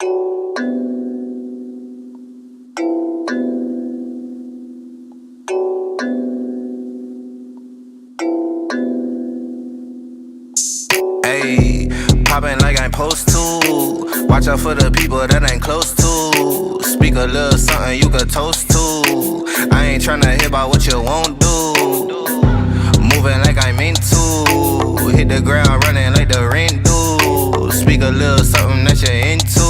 Ayy, poppin' like I'm supposed to. Watch out for the people that ain't close to. Speak a little something you could toast to. I ain't tryna hear about what you won't do. Moving like I'm into. Hit the ground running like the rent do. Speak a little something that you're into.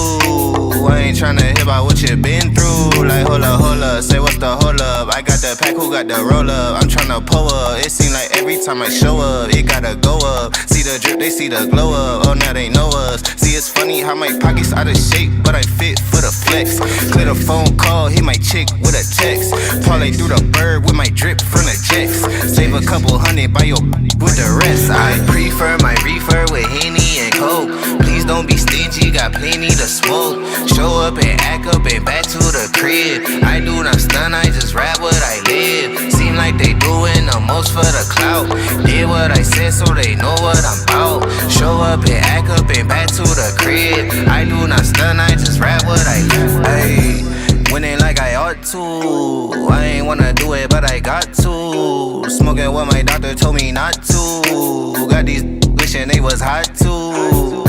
I ain't tryna hear about what you been through. Like hold up, say what's the hold up. I got the pack, who got the roll up? I'm tryna pull up. It seem like every time I show up, it gotta go up. See the drip, they see the glow up. Oh, now they know us. See, it's funny how my pockets out of shape, but I fit for the flex. Clear the phone call, hit my chick with a text. Parlay through the bird with my drip from the jets. Save a couple hundred by your with the rest. I prefer my reefer with Henny and Coke. Please don't be stingy, got plenty to smoke. Show up and act up and back to the crib. I do not stun, I just rap what I live. Seem like they doing the most for the clout. Did what I said so they know what I'm about. Show up and act up and back to the crib. I do not stun, I just rap what I live. Ayy, winning like I ought to. I ain't wanna do it, but I got to. Smoking what my doctor told me not to. Got these wishing they was hot too.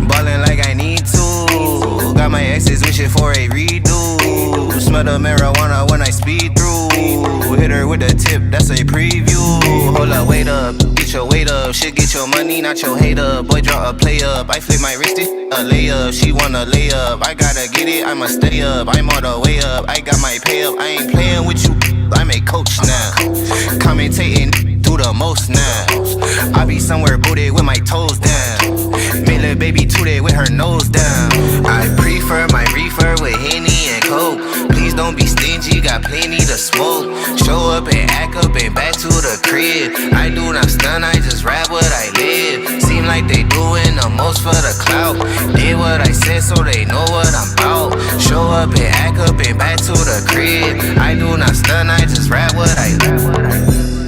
Ballin' like I need to. Got my exes wishing for a redo. Smell the marijuana when I speed through. Hit her with the tip, that's a preview. Hold up, wait up, get your weight up. Shit, get your money, not your hate up. Boy, draw a play up. I flip my wrist, a layup. She wanna lay up. I gotta get it, I'ma stay up. I'm all the way up. I got my pay up. I ain't playing with you. I'm a coach now. Commentating do the most now. I be somewhere booted with my toes down. Make little baby tooted with her nose down. I prefer my reefer with Henny and Coke. Please don't be stingy, got plenty to smoke. Show up and act up and back to the crib. I do not stun, I just rap what I live. Seem like they doing the most for the clout. Did what I said so they know what I'm about. Show up and act up and back to the crib. I do not stun, I just rap what I live.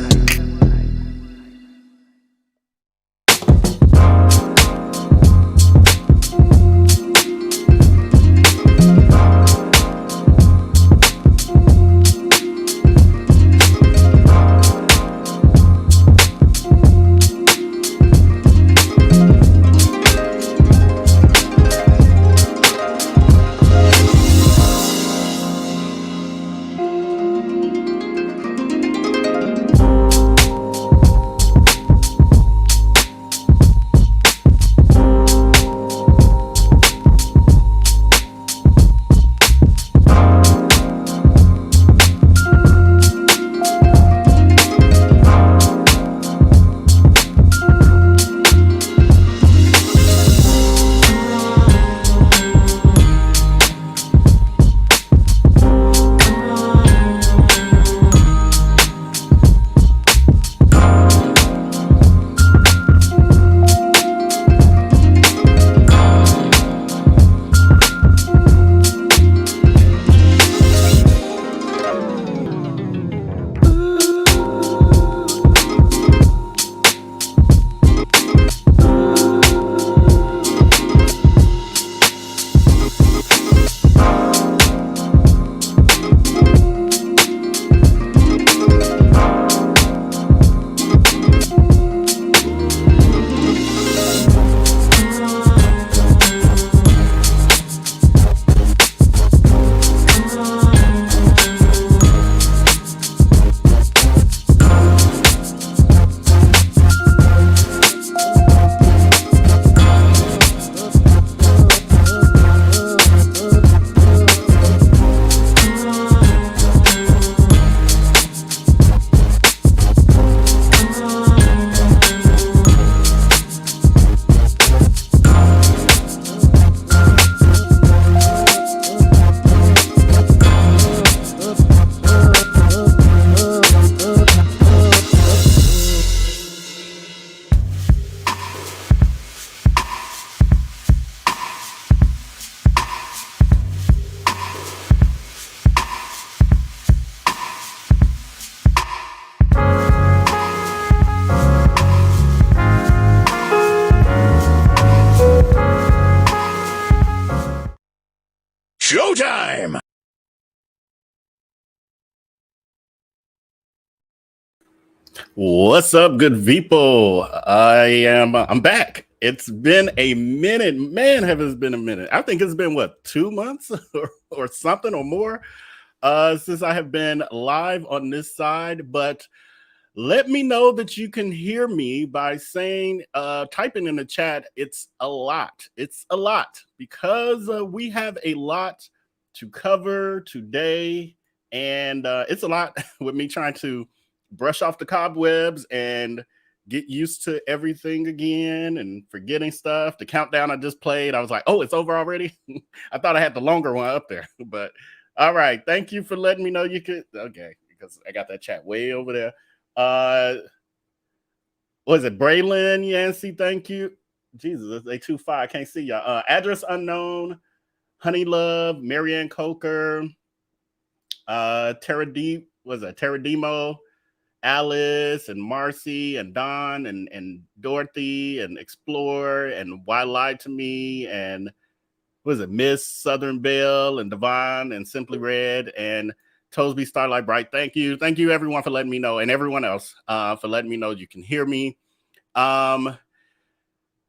Showtime! What's up, good Veeple? I'm back. It's been a minute. Man, have it been a minute. I think it's been, what, 2 months or something or more since I have been live on this side. But let me know that you can hear me by saying, typing in the chat, it's a lot. It's a lot because we have a lot to cover today. And it's a lot with me trying to brush off the cobwebs and get used to everything again and forgetting stuff. The countdown I just played, I was like, oh, it's over already. I thought I had the longer one up there, but all right. Thank you for letting me know you could. Okay. Because I got that chat way over there. Was it Braylon Yancey? Thank you. Jesus, they too far. I can't see y'all. Address unknown, Honey Love, Marianne Coker, Tara Demo, Alice and Marcy and Don and Dorothy and Explore and Why Lied to Me and was it Miss Southern Belle and Devon and Simply Red and Tosby Starlight Bright. Thank you everyone for letting me know, and everyone else for letting me know you can hear me.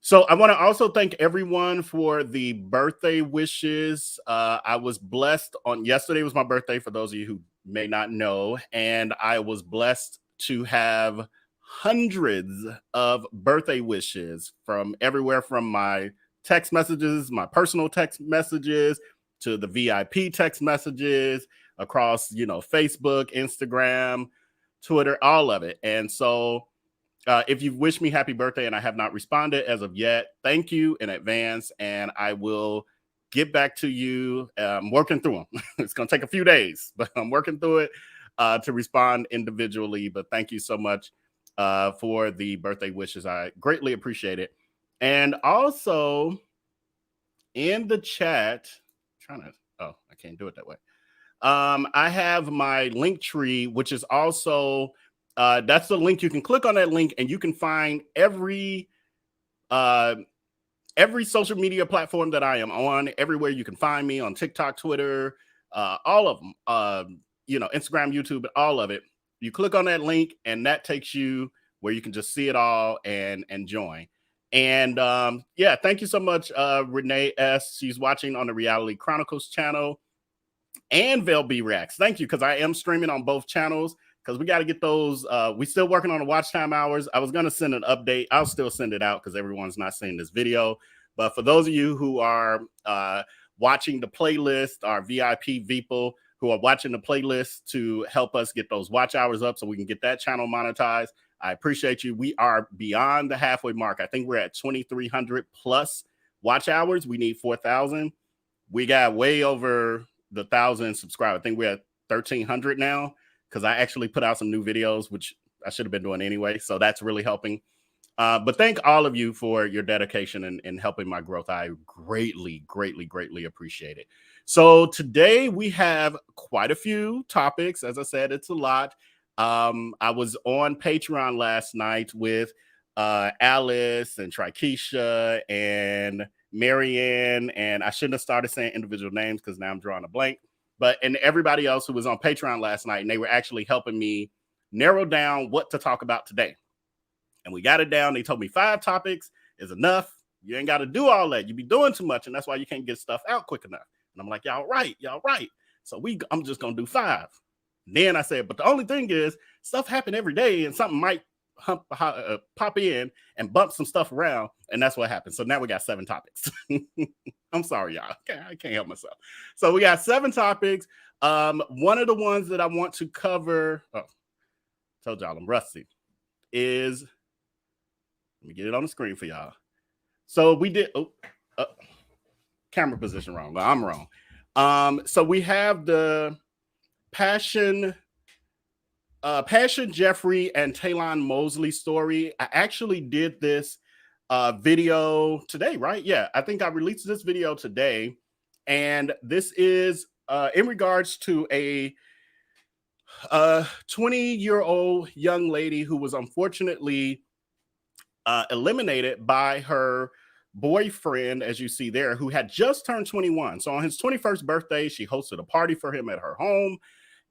So I want to also thank everyone for the birthday wishes. I was blessed on yesterday was my birthday, for those of you who may not know, and I was blessed to have hundreds of birthday wishes from everywhere, from my text messages, my personal text messages, to the VIP text messages across, Facebook, Instagram, Twitter, all of it. And so if you've wished me happy birthday and I have not responded as of yet, thank you in advance, and I will get back to you. I'm working through them. It's going to take a few days, but I'm working through it to respond individually. But thank you so much for the birthday wishes. I greatly appreciate it. And also in the chat, I can't do it that way. I have my link tree, which is also that's the link. You can click on that link and you can find every social media platform that I am on. Everywhere you can find me, on TikTok, Twitter, all of them, Instagram, YouTube, all of it. You click on that link and that takes you where you can just see it all and join. And thank you so much, Renee S. She's watching on the Reality Chronicles channel and IAmVellB Reacts. Thank you, because I am streaming on both channels, because we got to get those. We still working on the watch time hours. I was going to send an update. I'll still send it out because everyone's not seeing this video. But for those of you who are watching the playlist, our VIP Veeple, who are watching the playlist to help us get those watch hours up so we can get that channel monetized, I appreciate you. We are beyond the halfway mark. I think we're at 2,300 plus watch hours. We need 4,000. We got way over the 1,000 subscribers. I think we're at 1,300 now, because I actually put out some new videos, which I should have been doing anyway. So that's really helping. But thank all of you for your dedication and helping my growth. I greatly, greatly, greatly appreciate it. So today we have quite a few topics. As I said, it's a lot. I was on Patreon last night with Alice and Trikeisha and Marianne, and I shouldn't have started saying individual names because now I'm drawing a blank. And everybody else who was on Patreon last night, and they were actually helping me narrow down what to talk about today. And we got it down. They told me 5 topics is enough. You ain't got to do all that. You be doing too much, and that's why you can't get stuff out quick enough. And I'm like, y'all right. So I'm just going to do 5. And then I said, but the only thing is, stuff happen every day, and something might pop in and bump some stuff around, and that's what happened. So now we got 7 topics. I'm sorry, y'all. I can't help myself. So we got 7 topics. One of the ones that I want to cover, told y'all I'm rusty, is, let me get it on the screen for y'all. So we did, camera position wrong. I'm wrong. So we have the Pashun, Jeffrey, and Taylen Mosley story. I actually did this video today, right? Yeah, I think I released this video today. And this is in regards to a 20-year-old young lady who was unfortunately eliminated by her boyfriend, as you see there, who had just turned 21. So on his 21st birthday, she hosted a party for him at her home.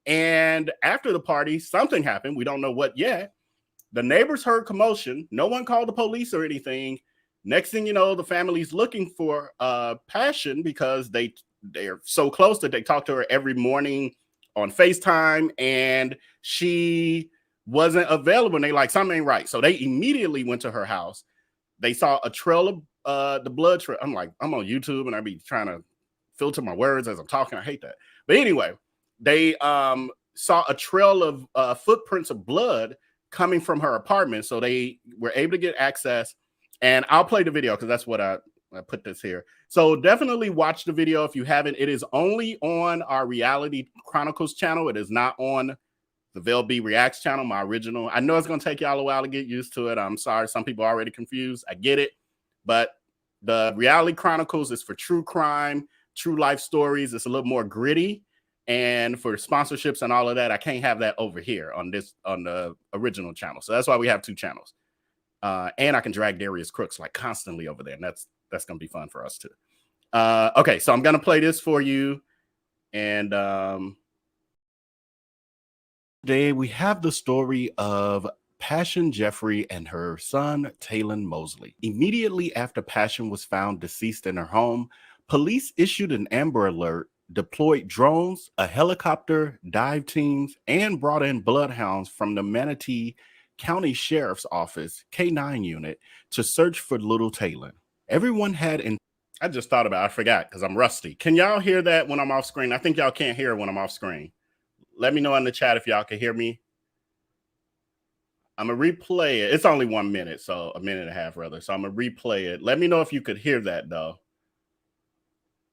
And after the party, something happened. We don't know what yet. The neighbors heard commotion. No one called the police or anything. Next thing you know, the family's looking for Pashun because they're so close that they talk to her every morning on FaceTime, and she wasn't available. And they like, something ain't right. So they immediately went to her house. They saw a trail of the blood trail. I'm like, I'm on YouTube and I be trying to filter my words as I'm talking. I hate that. But anyway, they saw a trail of footprints of blood coming from her apartment. So they were able to get access. And I'll play the video because that's what I put this here. So definitely watch the video if you haven't. It is only on our Reality Chronicles channel. It is not on the AmVellB Reacts channel, my original. I know it's going to take y'all a while to get used to it. I'm sorry. Some people are already confused. I get it. But the Reality Chronicles is for true crime, true life stories. It's a little more gritty. And for sponsorships and all of that, I can't have that over here on the original channel. So that's why we have two channels. And I can drag Darius Crooks like constantly over there. And that's going to be fun for us too. Okay, so I'm going to play this for you. And today we have the story of Pashun Jeffrey and her son, Taylen Mosley. Immediately after Pashun was found deceased in her home, police issued an Amber Alert, deployed drones, a helicopter, dive teams, and brought in bloodhounds from the Manatee County Sheriff's Office K9 unit to search for little Taylen. Everyone had I just thought about it. I forgot because I'm rusty. Can y'all hear that when I'm off screen? I think y'all can't hear it when I'm off screen. Let me know in the chat if y'all can hear me. I'm going to replay it. It's only 1 minute, so a minute and a half, rather. So I'm going to replay it. Let me know if you could hear that, though.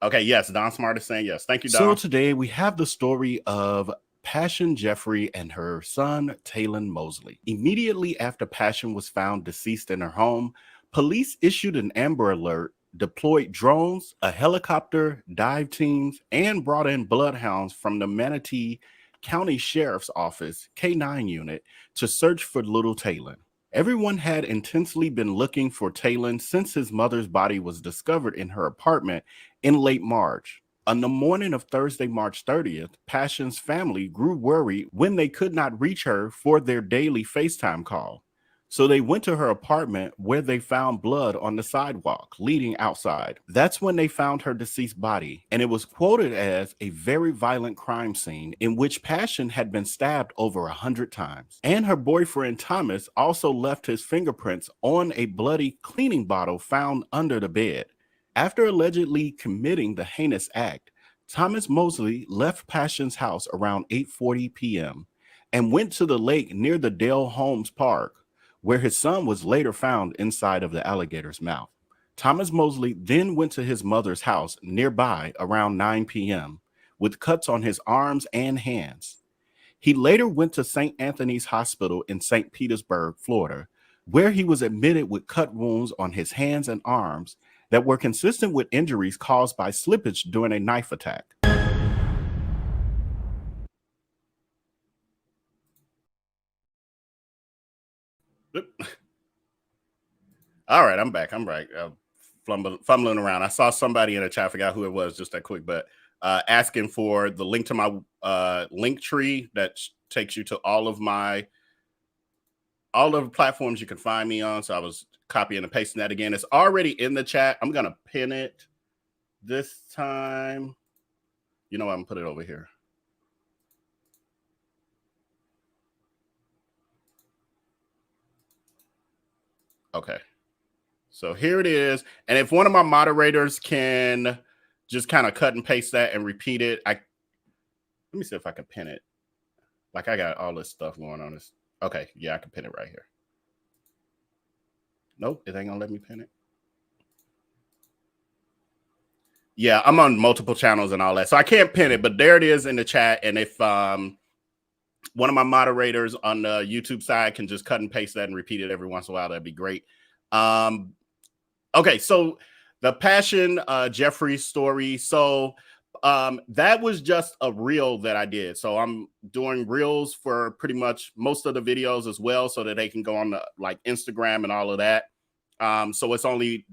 Okay, yes, Don Smart is saying yes. Thank you, Don. So today we have the story of Pashun Jeffrey and her son, Taylen Mosley. Immediately after Pashun was found deceased in her home, police issued an Amber Alert, deployed drones, a helicopter, dive teams, and brought in bloodhounds from the Manatee County Sheriff's Office K9 unit to search for little Taylen. Everyone had intensely been looking for Taylen since his mother's body was discovered in her apartment in late March. On the morning of Thursday, March 30th, Pashun's family grew worried when they could not reach her for their daily FaceTime call. So they went to her apartment where they found blood on the sidewalk leading outside. That's when they found her deceased body, and it was quoted as a very violent crime scene in which Pashun had been stabbed over 100 times. And her boyfriend Thomas also left his fingerprints on a bloody cleaning bottle found under the bed. After allegedly committing the heinous act, Thomas Mosley left Pashun's house around 8:40 p.m. and went to the lake near the Dale Holmes Park, where his son was later found inside of the alligator's mouth. Thomas Mosley then went to his mother's house nearby around 9 p.m. with cuts on his arms and hands. He later went to St. Anthony's Hospital in St. Petersburg, Florida, where he was admitted with cut wounds on his hands and arms that were consistent with injuries caused by slippage during a knife attack. All right, I'm back. I'm right. Fumbling around. I saw somebody in the chat, I forgot who it was just that quick, but asking for the link to my link tree that takes you to all of the platforms you can find me on. So I was copying and pasting that again. It's already in the chat. I'm going to pin it this time. You know what? I'm going to put it over here. Okay. So here it is. And if one of my moderators can just kind of cut and paste that and repeat it, let me see if I can pin it. Like I got all this stuff going on this. Okay. Yeah, I can pin it right here. Nope. It ain't gonna let me pin it. Yeah, I'm on multiple channels and all that. So I can't pin it, but there it is in the chat. And if one of my moderators on the YouTube side can just cut and paste that and repeat it every once in a while, that'd be great. Okay, so the Pashun Jeffrey story. So that was just a reel that I did. So I'm doing reels for pretty much most of the videos as well, so that they can go on the, like Instagram and all of that. So it's only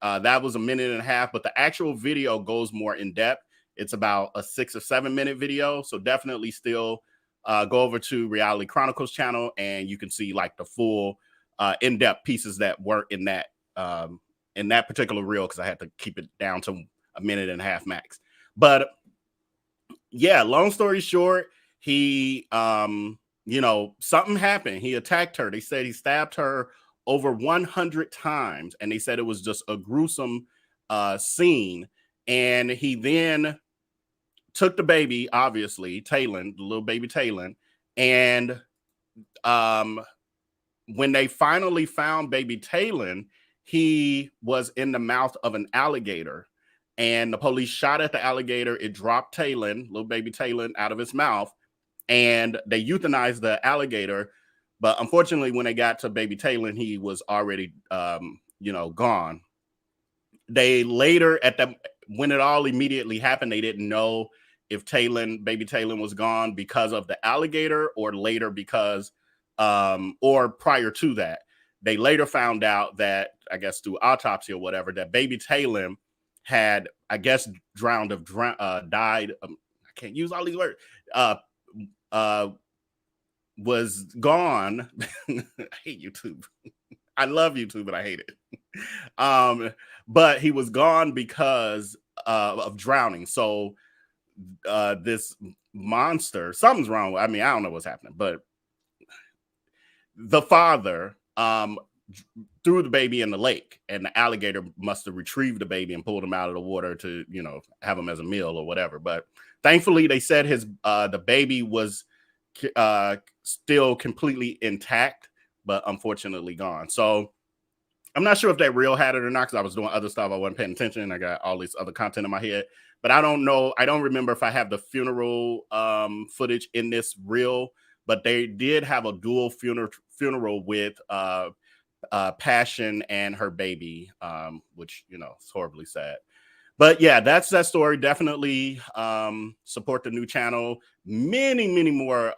That was a minute and a half, but the actual video goes more in depth. It's about a 6 or 7 minute video. So definitely still go over to Reality Chronicles channel and you can see like the full in-depth pieces that were in that particular reel, because I had to keep it down to a minute and a half max. But yeah, long story short, he something happened. He attacked her. They said he stabbed her over 100 times, and they said it was just a gruesome scene. And he then took the baby, obviously, Taylen, the little baby Taylen, and when they finally found baby Taylen, he was in the mouth of an alligator, and the police shot at the alligator. It dropped Taylen, little baby Taylen, out of his mouth, and they euthanized the alligator. But unfortunately, when they got to baby Taylen, he was already, gone. They later, when it all immediately happened, they didn't know if baby Taylen was gone because of the alligator or later because, or prior to that. They later found out that, I guess through autopsy or whatever, that baby Taylen had, I guess, died. I can't use all these words. Was gone. I hate YouTube. I love YouTube, but I hate it. But he was gone because of drowning. So this monster, something's wrong. I don't know what's happening, but the father threw the baby in the lake, and the alligator must have retrieved the baby and pulled him out of the water to, have him as a meal or whatever. But thankfully, they said the baby was still completely intact, but unfortunately gone. So I'm not sure if that reel had it or not, because I was doing other stuff. I wasn't paying attention. I got all this other content in my head, but I don't know. I don't remember if I have the funeral footage in this reel, but they did have a dual funeral with Pashun and her baby, which, is horribly sad. But yeah, that's that story. Definitely support the new channel. Many, many more.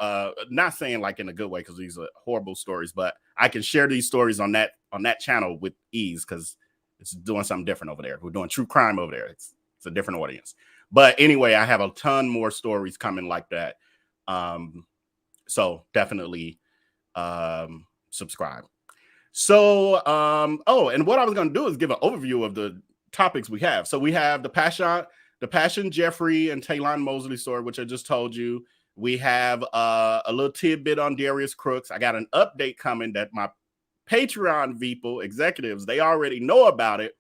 Not saying like in a good way, because these are horrible stories, but I can share these stories on that channel with ease, because it's doing something different over there. We're doing true crime over there. It's a different audience. But anyway, I have a ton more stories coming like that. So definitely subscribe. So, and what I was going to do is give an overview of the topics we have. So we have the Pashun Jeffrey and Taylen Mosley story, which I just told you. We have a little tidbit on Darius Crooks. I got an update coming that my Patreon Veeple executives, they already know about it.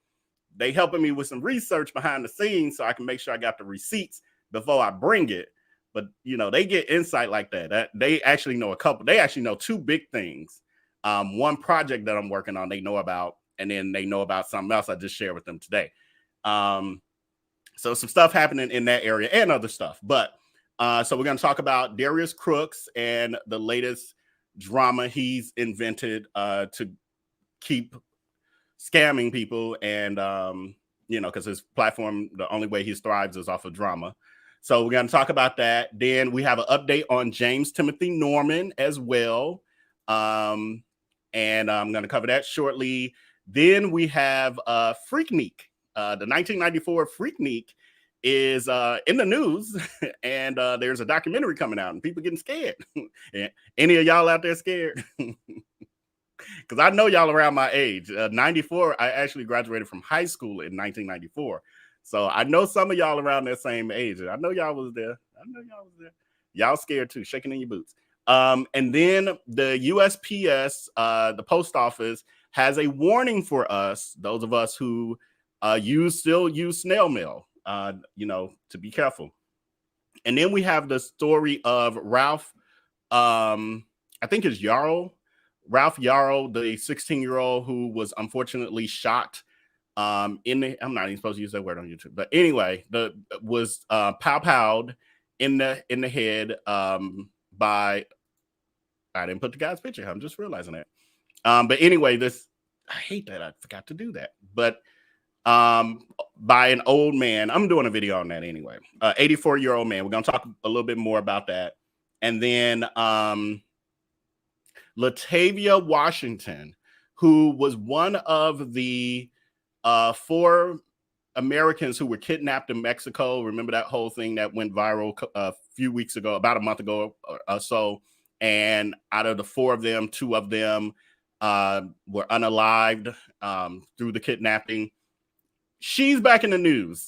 They helping me with some research behind the scenes so I can make sure I got the receipts before I bring it. But, they get insight like that. They actually know they actually know 2 big things. One project that I'm working on, they know about, and then they know about something else I just shared with them today. So some stuff happening in that area and other stuff. But so we're going to talk about Darius Crooks and the latest drama he's invented to keep scamming people. And, because his platform, the only way he thrives is off of drama. So we're going to talk about that. Then we have an update on James Timothy Norman as well. And I'm going to cover that shortly. Then we have Freaknik. The 1994 Freaknik is in the news, and there's a documentary coming out, and people getting scared. Any of y'all out there scared? Because I know y'all around my age. 94, I actually graduated from high school in 1994. So I know some of y'all around that same age. I know y'all was there. Y'all scared too, shaking in your boots. And then the USPS, the post office, has a warning for us, those of us who still use snail mail, to be careful. And then we have the story of Ralph, I think it's Yarl, Ralph Yarl, the 16-year-old who was unfortunately shot I'm not even supposed to use that word on YouTube, but anyway, was pow-powed in the head by, I didn't put the guy's picture. I'm just realizing that. But anyway, I hate that I forgot to do that. But by an old man, I'm doing a video on that anyway. 84-year-old man. We're gonna talk a little bit more about that. And then Latavia Washington, who was one of the 4 Americans who were kidnapped in Mexico. Remember that whole thing that went viral a few weeks ago, about a month ago or so. And out of the 4 of them, 2 of them were unalived through the kidnapping. She's back in the news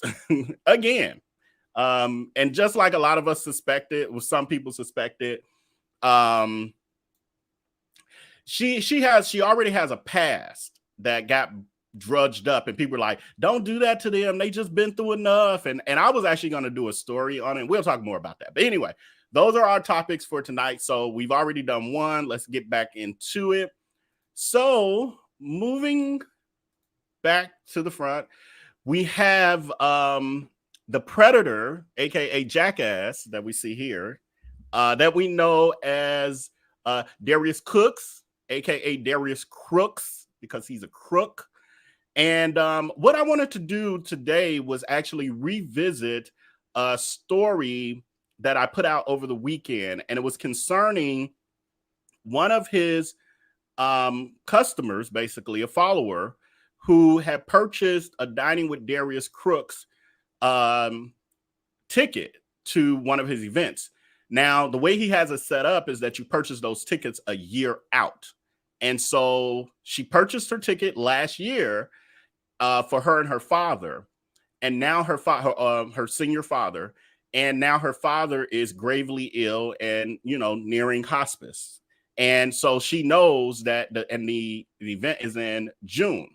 again. And just like a lot of us suspected, well, some people suspected, she already has a past that got drudged up, and people were like, don't do that to them, they just been through enough. And I was actually going to do a story on it. We'll talk more about that. But anyway, those are our topics for tonight. So we've already done one. Let's get back into it. So moving back to the front, we have the Predator, aka Jackass, that we see here, that we know as Darius Cooks, aka Darius Crooks, because he's a crook. And what I wanted to do today was actually revisit a story that I put out over the weekend, and it was concerning one of his customers, basically a follower, who had purchased a Dining with Darius Crooks ticket to one of his events. Now, the way he has it set up is that you purchase those tickets a year out. And so she purchased her ticket last year for her and her father. And now her senior father. And now her father is gravely ill and, nearing hospice. And so she knows that the event is in June.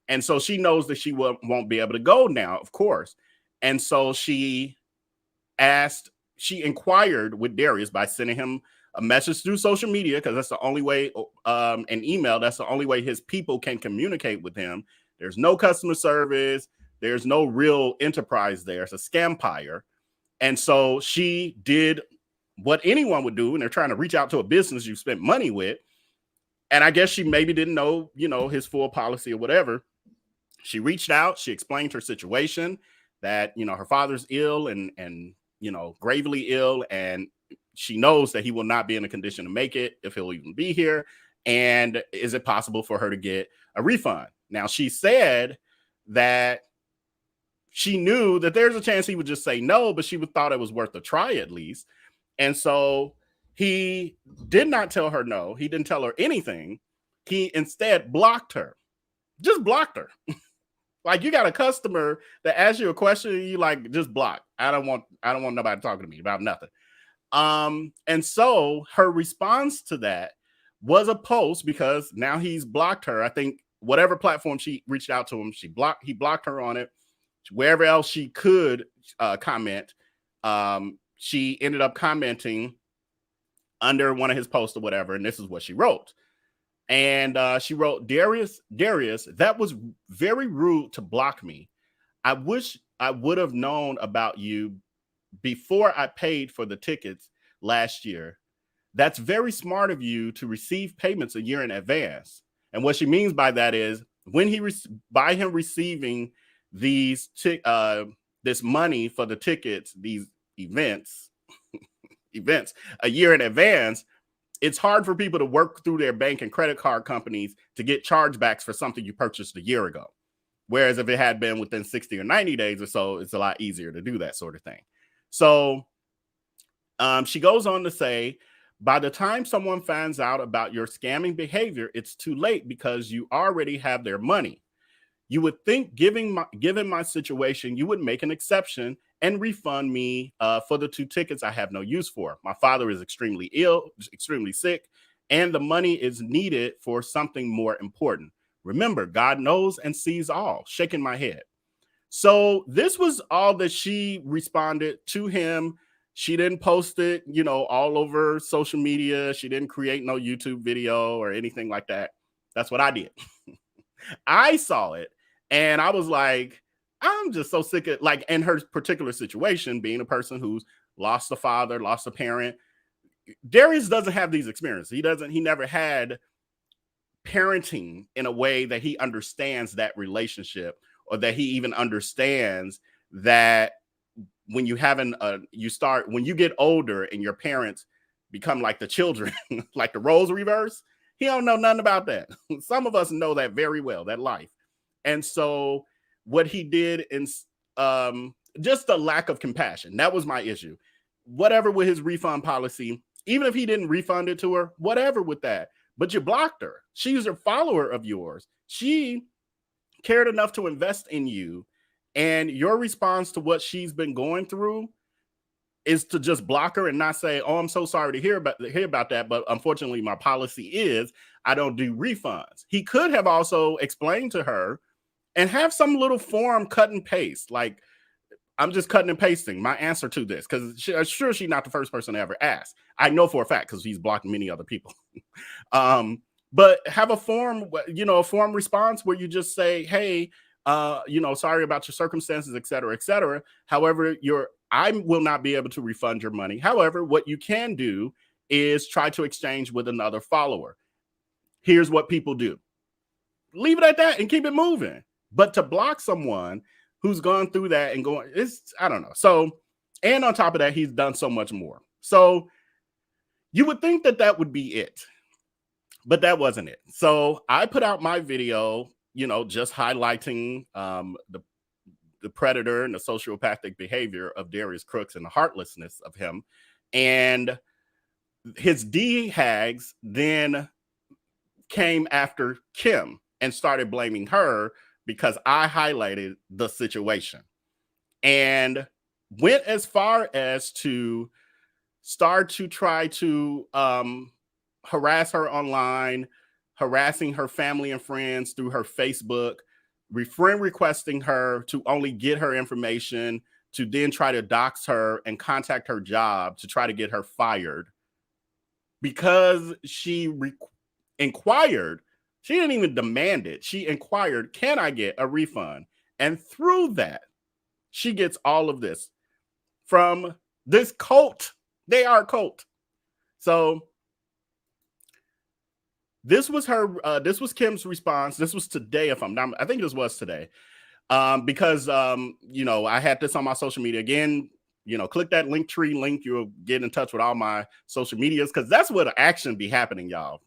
And so she knows that she won't be able to go now, of course. And so she inquired with Darius by sending him a message through social media, because that's the only way, an email, that's the only way his people can communicate with him. There's no customer service. There's no real enterprise there. It's a scampire. And so she did what anyone would do when they're trying to reach out to a business you spent money with. And I guess she maybe didn't know, his full policy or whatever. She reached out. She explained her situation, that, her father's ill and gravely ill. And she knows that he will not be in a condition to make it, if he'll even be here. And is it possible for her to get a refund? Now, she said that she knew that there's a chance he would just say no, but she thought it was worth a try at least. And so he did not tell her no. He didn't tell her anything. He instead blocked her. Just blocked her. Like, you got a customer that asks you a question, and you like, just block. I don't want nobody talking to me about nothing. And so her response to that was a post, because now he's blocked her. I think whatever platform she reached out to him, he blocked her on it. Wherever else she could comment, she ended up commenting under one of his posts or whatever. And this is what she wrote. And she wrote, Darius, that was very rude to block me. I wish I would have known about you before I paid for the tickets last year. That's very smart of you to receive payments a year in advance. And what she means by that is, when by him receiving these this money for the tickets, these events a year in advance, it's hard for people to work through their bank and credit card companies to get chargebacks for something you purchased a year ago. Whereas if it had been within 60 or 90 days or so, it's a lot easier to do that sort of thing. So she goes on to say, by the time someone finds out about your scamming behavior, it's too late, because you already have their money. You would think, given my situation, you would make an exception and refund me for the 2 tickets I have no use for. My father is extremely ill, extremely sick, and the money is needed for something more important. Remember, God knows and sees all. Shaking my head. So this was all that she responded to him. She didn't post it, all over social media. She didn't create no YouTube video or anything like that. That's what I did. I saw it, and I was like, I'm just so sick of, like, in her particular situation, being a person who's lost a father, lost a parent. Darius doesn't have these experiences. He never had parenting in a way that he understands that relationship, or that he even understands that when you when you get older and your parents become like the children, like the roles reverse, he don't know nothing about that. Some of us know that very well, that life. And so what he did in just a lack of compassion. That was my issue. Whatever with his refund policy, even if he didn't refund it to her, whatever with that. But you blocked her. She's a follower of yours. She cared enough to invest in you. And your response to what she's been going through is to just block her and not say, oh, I'm so sorry to hear about that. But unfortunately, my policy is I don't do refunds. He could have also explained to her and have some little form cut and paste. Like, I'm just cutting and pasting my answer to this because sure, she's not the first person to ever ask. I know for a fact because he's blocked many other people. But have a form, a form response where you just say, hey, sorry about your circumstances, et cetera, et cetera. However, I will not be able to refund your money. However, what you can do is try to exchange with another follower. Here's what people do. Leave it at that and keep it moving. But to block someone who's gone through that and I don't know. So, and on top of that, he's done so much more. So you would think that would be it, but that wasn't it. So I put out my video, just highlighting the predator and the sociopathic behavior of Darius Cooks and the heartlessness of him. And his D-Hags then came after Kim and started blaming her because I highlighted the situation and went as far as to start to try to harass her online, harassing her family and friends through her Facebook, friend requesting her to only get her information, to then try to dox her and contact her job to try to get her fired because she inquired. She didn't even demand it. She inquired, can I get a refund? And through that, she gets all of this from this cult. They are a cult. So this was this was Kim's response. This was today, I think this was today. Because I had this on my social media. Again, click that Linktree link. You'll get in touch with all my social medias because that's where the action be happening, y'all.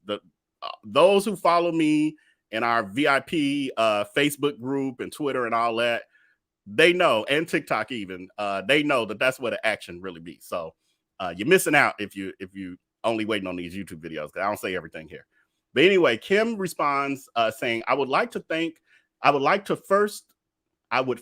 Those who follow me in our VIP Facebook group and Twitter and all that, they know, and TikTok even, they know that's where the action really be. So you're missing out if you only waiting on these YouTube videos because I don't say everything here. But anyway, Kim responds saying, I would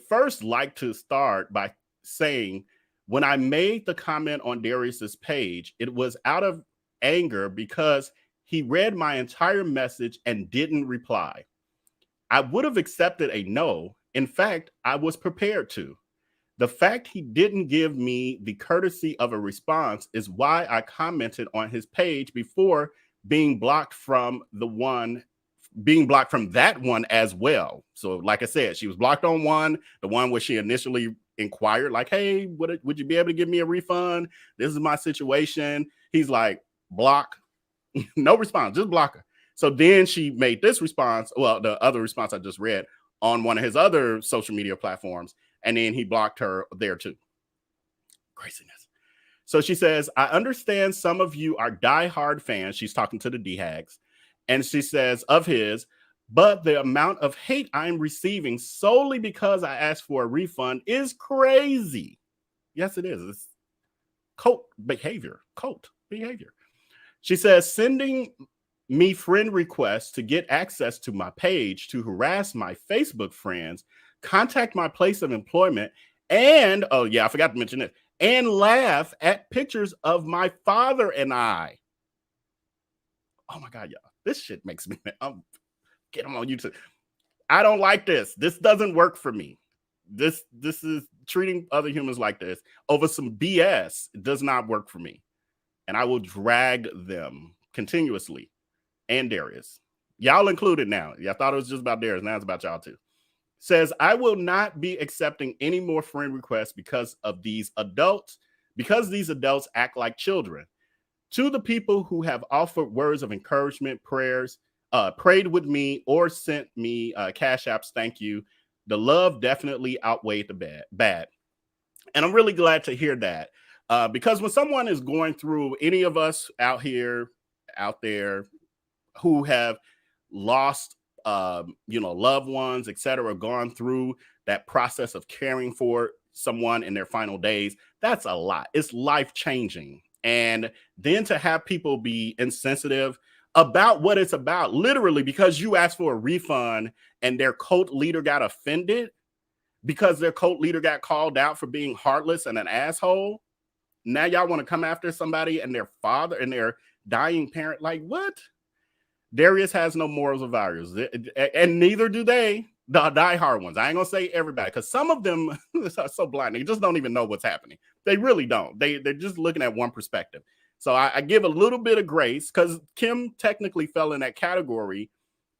first like to start by saying, when I made the comment on Darius's page, it was out of anger because he read my entire message and didn't reply. I would have accepted a no. In fact, I was prepared to. The fact he didn't give me the courtesy of a response is why I commented on his page before being blocked from that one as well. So like I said, she was blocked on the one where she initially inquired, like, hey, would you be able to give me a refund? This is my situation. He's like, block. No response, just block her. So then she made this response, well, the other response I just read on one of his other social media platforms, and then he blocked her there too. Craziness. So she says, I understand some of you are diehard fans. She's talking to the D-Hags. And she says of his, but the amount of hate I'm receiving solely because I asked for a refund is crazy. Yes, it is. It's cult behavior. She says, sending me friend requests to get access to my page to harass my Facebook friends, contact my place of employment, and, oh yeah, I forgot to mention it, and laugh at pictures of my father and I. Oh my God, y'all. This shit makes me, get them on YouTube. I don't like this. This doesn't work for me. This is treating other humans like this over some BS. It does not work for me. And I will drag them continuously. And Darius. Y'all included now. Y'all thought it was just about Darius. Now it's about y'all too. Says, I will not be accepting any more friend requests because these adults act like children. To the people who have offered words of encouragement, prayers, prayed with me, or sent me cash apps, thank you. The love definitely outweighed the bad. And I'm really glad to hear that. Because when someone is going through, any of us out there who have lost loved ones, etc., gone through that process of caring for someone in their final days. That's a lot. It's life-changing. And then to have people be insensitive about what it's about, literally because you asked for a refund and their cult leader got offended because their cult leader got called out for being heartless and an asshole. Now y'all want to come after somebody and their father and their dying parent. Like, what? Darius has no morals or values, and neither do they, the diehard ones. I ain't gonna say everybody, because some of them are so blind. They just don't even know what's happening. They really don't. They're just looking at one perspective. So I give a little bit of grace, because Kim technically fell in that category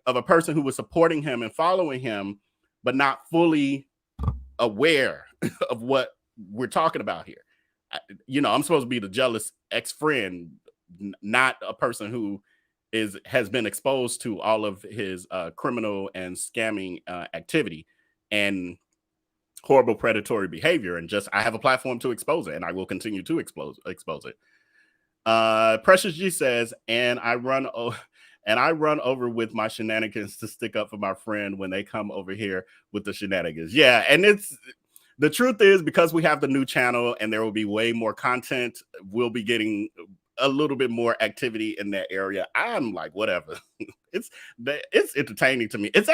of a person who was supporting him and following him, but not fully aware of what we're talking about here. I'm supposed to be the jealous ex-friend, not a person who has been exposed to all of his criminal and scamming activity and horrible predatory behavior. And I have a platform to expose it, and I will continue to expose it. Precious G says, and I run over with my shenanigans to stick up for my friend when they come over here with the shenanigans. Yeah, and the truth is, because we have the new channel and there will be way more content, we'll be getting a little bit more activity in that area. I'm like, whatever. It's entertaining to me. It's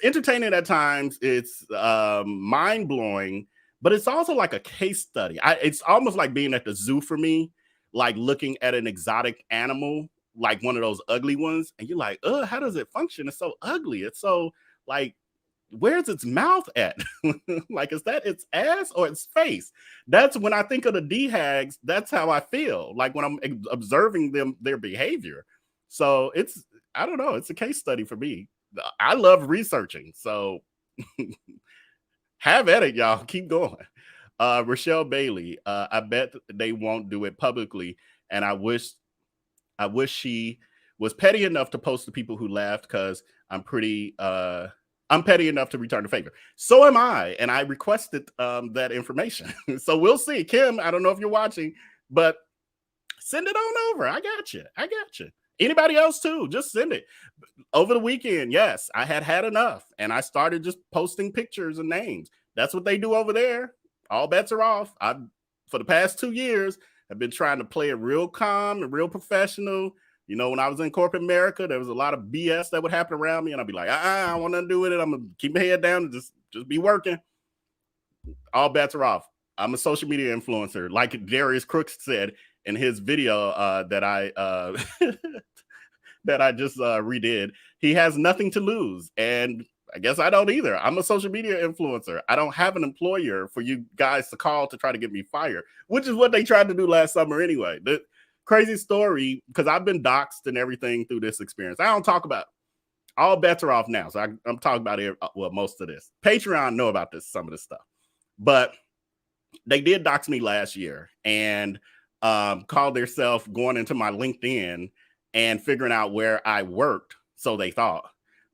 entertaining at times. It's mind-blowing, but it's also like a case study. It's almost like being at the zoo for me, like looking at an exotic animal, like one of those ugly ones, and you're like, how does it function? It's so ugly. It's so like, where's its mouth at? Like, is that its ass or its face? That's when I think of the D-Hags. That's how I feel like when I'm observing their behavior. So I don't know. It's a case study for me. I love researching. So have at it, y'all. Keep going. Rochelle Bailey, I bet they won't do it publicly. And I wish she was petty enough to post the people who laughed, because I'm petty enough to return the favor. So am I, and I requested that information. So we'll see. Kim, I don't know if you're watching, but send it on over. I got you. Anybody else too, just send it. Over the weekend, yes, I had enough, and I started just posting pictures and names. That's what they do over there. All bets are off. For the past 2 years, I've been trying to play it real calm and real professional. When I was in corporate America, there was a lot of BS that would happen around me, and I'd be like, I want nothing to do with it. I'm gonna keep my head down and just be working. All bets are off. I'm a social media influencer, like Darius Cooks said in his video that I that I just redid. He has nothing to lose, and I guess I don't either. I'm a social media influencer. I don't have an employer for you guys to call to try to get me fired, which is what they tried to do last summer anyway. The crazy story, because I've been doxxed and everything through this experience. I don't talk about all bets are off now. So I'm talking about most of this. Patreon know about some of this stuff. But they did dox me last year and called themselves going into my LinkedIn and figuring out where I worked. So they thought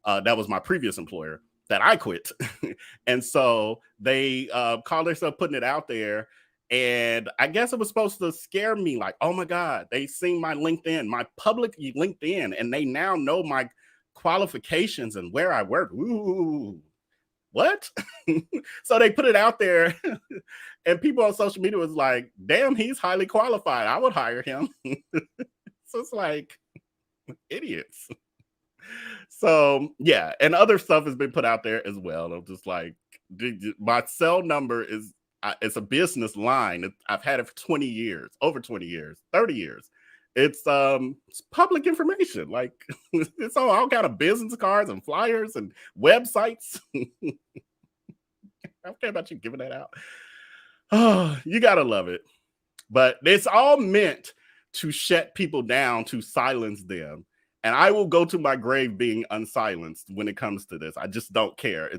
that was my previous employer that I quit. And so they called themselves putting it out there. And I guess it was supposed to scare me, like, oh my God, they seen my LinkedIn, my public LinkedIn, and they now know my qualifications and where I work. Ooh, what? So they put it out there, and people on social media was like, damn, he's highly qualified. I would hire him. So it's like, idiots. So yeah, and other stuff has been put out there as well. I'm just like, my cell number is, it's a business line. I've had it for 20 years, over 20 years, 30 years. It's public information. Like, it's all kind of business cards and flyers and websites. I don't care about you giving that out. Oh, you gotta love it. But it's all meant to shut people down, to silence them. And I will go to my grave being unsilenced when it comes to this. I just don't care.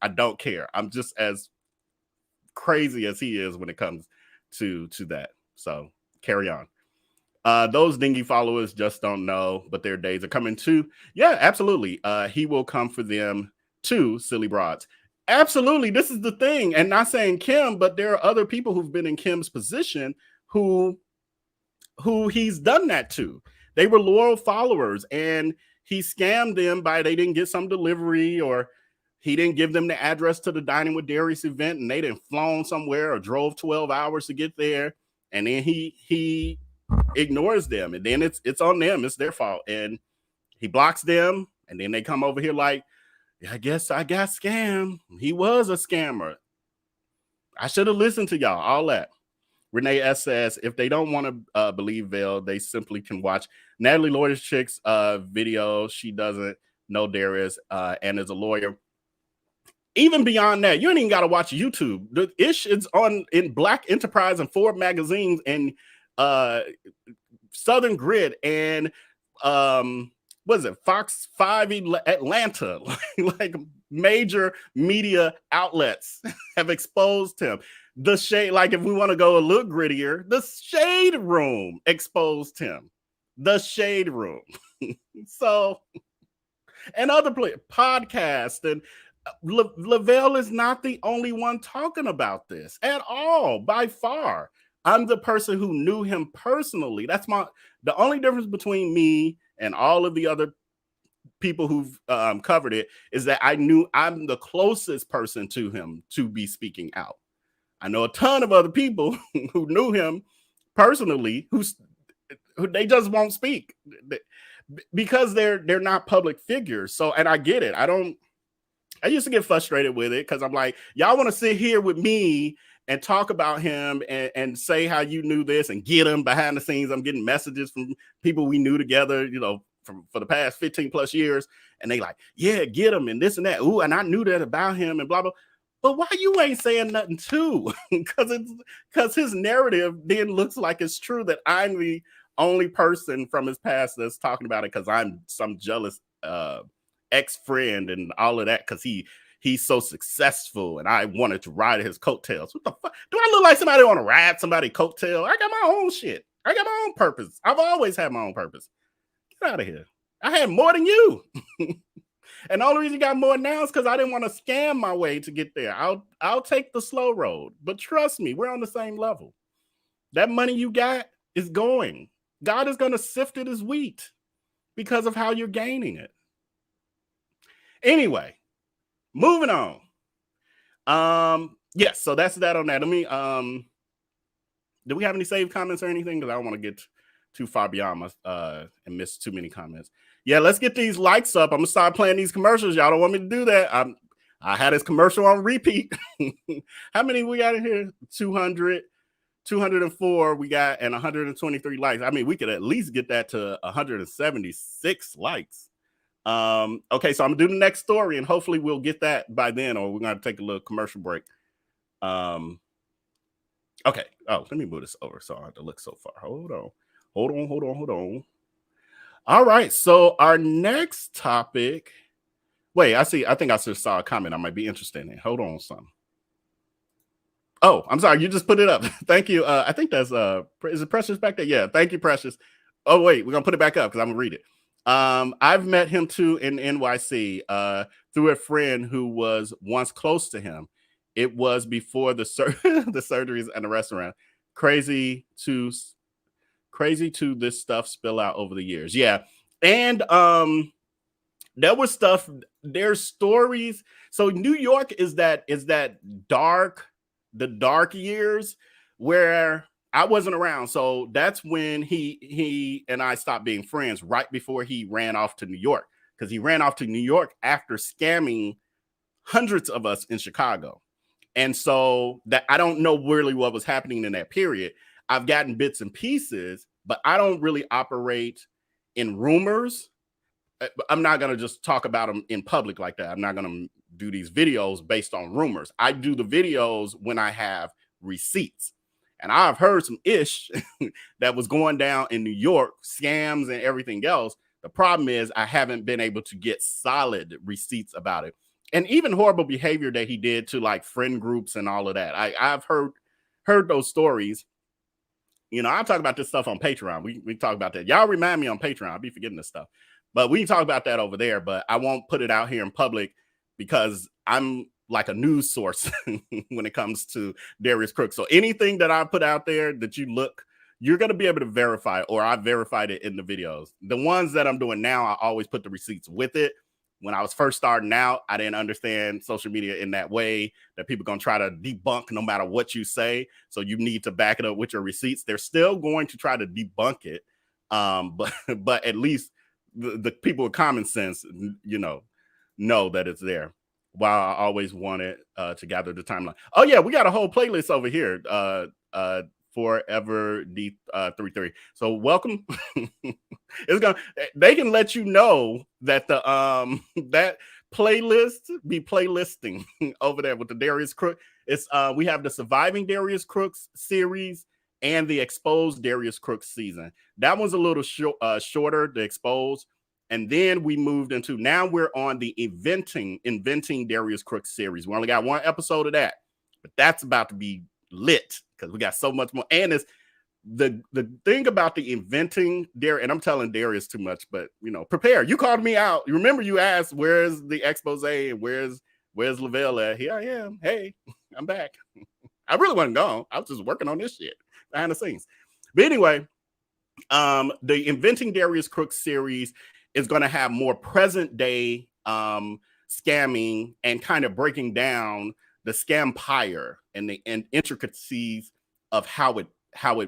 I don't care. I'm just as crazy as he is when it comes to that. So carry on. Those dingy followers just don't know, but their days are coming too. Yeah, absolutely. He will come for them too, silly broads. Absolutely. This is the thing. And not saying Kim, but there are other people who've been in Kim's position who he's done that to. They were loyal followers, and he scammed them by they didn't get some delivery, or he didn't give them the address to the Dining with Darius event, and they didn't flown somewhere or drove 12 hours to get there. And then he ignores them, and then it's on them. It's their fault. And he blocks them, and then they come over here like, I guess I got scammed. He was a scammer. I should have listened to y'all, all that. Renee S says, if they don't want to believe Vale, they simply can watch Natalie Lawyer's Chick's video. She doesn't know Darius and is a lawyer. Even beyond that, you ain't even got to watch YouTube. The ish is on in Black Enterprise and Forbes magazines and Southern Grid and what is it, Fox 5 Atlanta, like major media outlets have exposed him. The shade, like if we want to go a little grittier, the Shade Room exposed him. The Shade Room. So, and other podcasts, and Lavelle is not the only one talking about this at all, by far. I'm the person who knew him personally. That's the only difference between me and all of the other people who've covered it is that I'm the closest person to him to be speaking out. I know a ton of other people who knew him personally who they just won't speak because they're not public figures. So, and I get it. I used to get frustrated with it because I'm like, y'all want to sit here with me and talk about him and say how you knew this and get him behind the scenes. I'm getting messages from people we knew together, for the past 15 plus years. And they like, yeah, get him and this and that. Ooh, and I knew that about him and blah, blah. But why you ain't saying nothing too? Because his narrative then looks like it's true that I'm the only person from his past that's talking about it because I'm some jealous ex-friend and all of that because he's so successful and I wanted to ride his coattails. What the fuck? Do I look like somebody want to ride somebody's coattail? I got my own shit. I got my own purpose. I've always had my own purpose. Get out of here. I had more than you. And the only reason you got more now is because I didn't want to scam my way to get there. I'll take the slow road. But trust me, we're on the same level. That money you got is going. God is going to sift it as wheat because of how you're gaining it. Anyway, moving on. Yes, so that's that on that. Let me do we have any saved comments or anything? Because I don't want to get too far beyond my and miss too many comments. Yeah, let's get these likes up. I'm gonna start playing these commercials. Y'all don't want me to do that. I had this commercial on repeat. How many we got in here? 200, 204 we got, and 123 likes. I mean, we could at least get that to 176 likes. Okay, so I'm gonna do the next story, and hopefully we'll get that by then, or we're gonna take a little commercial break. Okay. Oh, let me move this over so I don't have to look so far. Hold on. All right, so our next topic. Wait, I think I just saw a comment I might be interested in. Hold on, son. Oh, I'm sorry, you just put it up. Thank you. I think that's is it Precious back there? Yeah, thank you, Precious. Oh, wait, we're gonna put it back up because I'm gonna read it. I've met him too in NYC through a friend who was once close to him. It was before the surgeries and the restaurant. Crazy to this stuff spill out over the years. Yeah. And there was stuff, there's stories. So New York is that dark, the dark years where I wasn't around. So that's when he and I stopped being friends right before he ran off to New York, because he ran off to New York after scamming hundreds of us in Chicago. And so that I don't know really what was happening in that period. I've gotten bits and pieces, but I don't really operate in rumors. I'm not going to just talk about them in public like that. I'm not going to do these videos based on rumors. I do the videos when I have receipts. And I've heard some ish that was going down in New York, scams and everything else. The problem is I haven't been able to get solid receipts about it. And even horrible behavior that he did to like friend groups and all of that. I've heard those stories. I'll talk about this stuff on Patreon. We talk about that. Y'all remind me on Patreon. I'll be forgetting this stuff. But we can talk about that over there. But I won't put it out here in public because I'm like a news source when it comes to Darius Cooks. So anything that I put out there that you you're going to be able to verify, or I verified it in the videos. The ones that I'm doing now, I always put the receipts with it. When I was first starting out, I didn't understand social media in that way, that people are going to try to debunk no matter what you say. So you need to back it up with your receipts. They're still going to try to debunk it. But at least the people with common sense, know that it's there. While I always wanted to gather the timeline. Oh yeah, we got a whole playlist over here. Forever D33. So welcome. They can let you know that the that playlist be playlisting over there with the Darius Crooks. It's we have the Surviving Darius Crooks series and the Exposed Darius Crooks season. That one's a little shorter, the Exposed. And then we moved into, now we're on the Inventing Darius Crooks series. We only got one episode of that, but that's about to be lit because we got so much more. And it's the thing about the Inventing Darius, and I'm telling Darius too much, but prepare. You called me out. You remember you asked, where's the expose and where's Lavelle at? Here I am. Hey, I'm back. I really wasn't gone. I was just working on this shit behind the scenes. But anyway, the Inventing Darius Crooks series is going to have more present day scamming and kind of breaking down the scampire and the intricacies of how it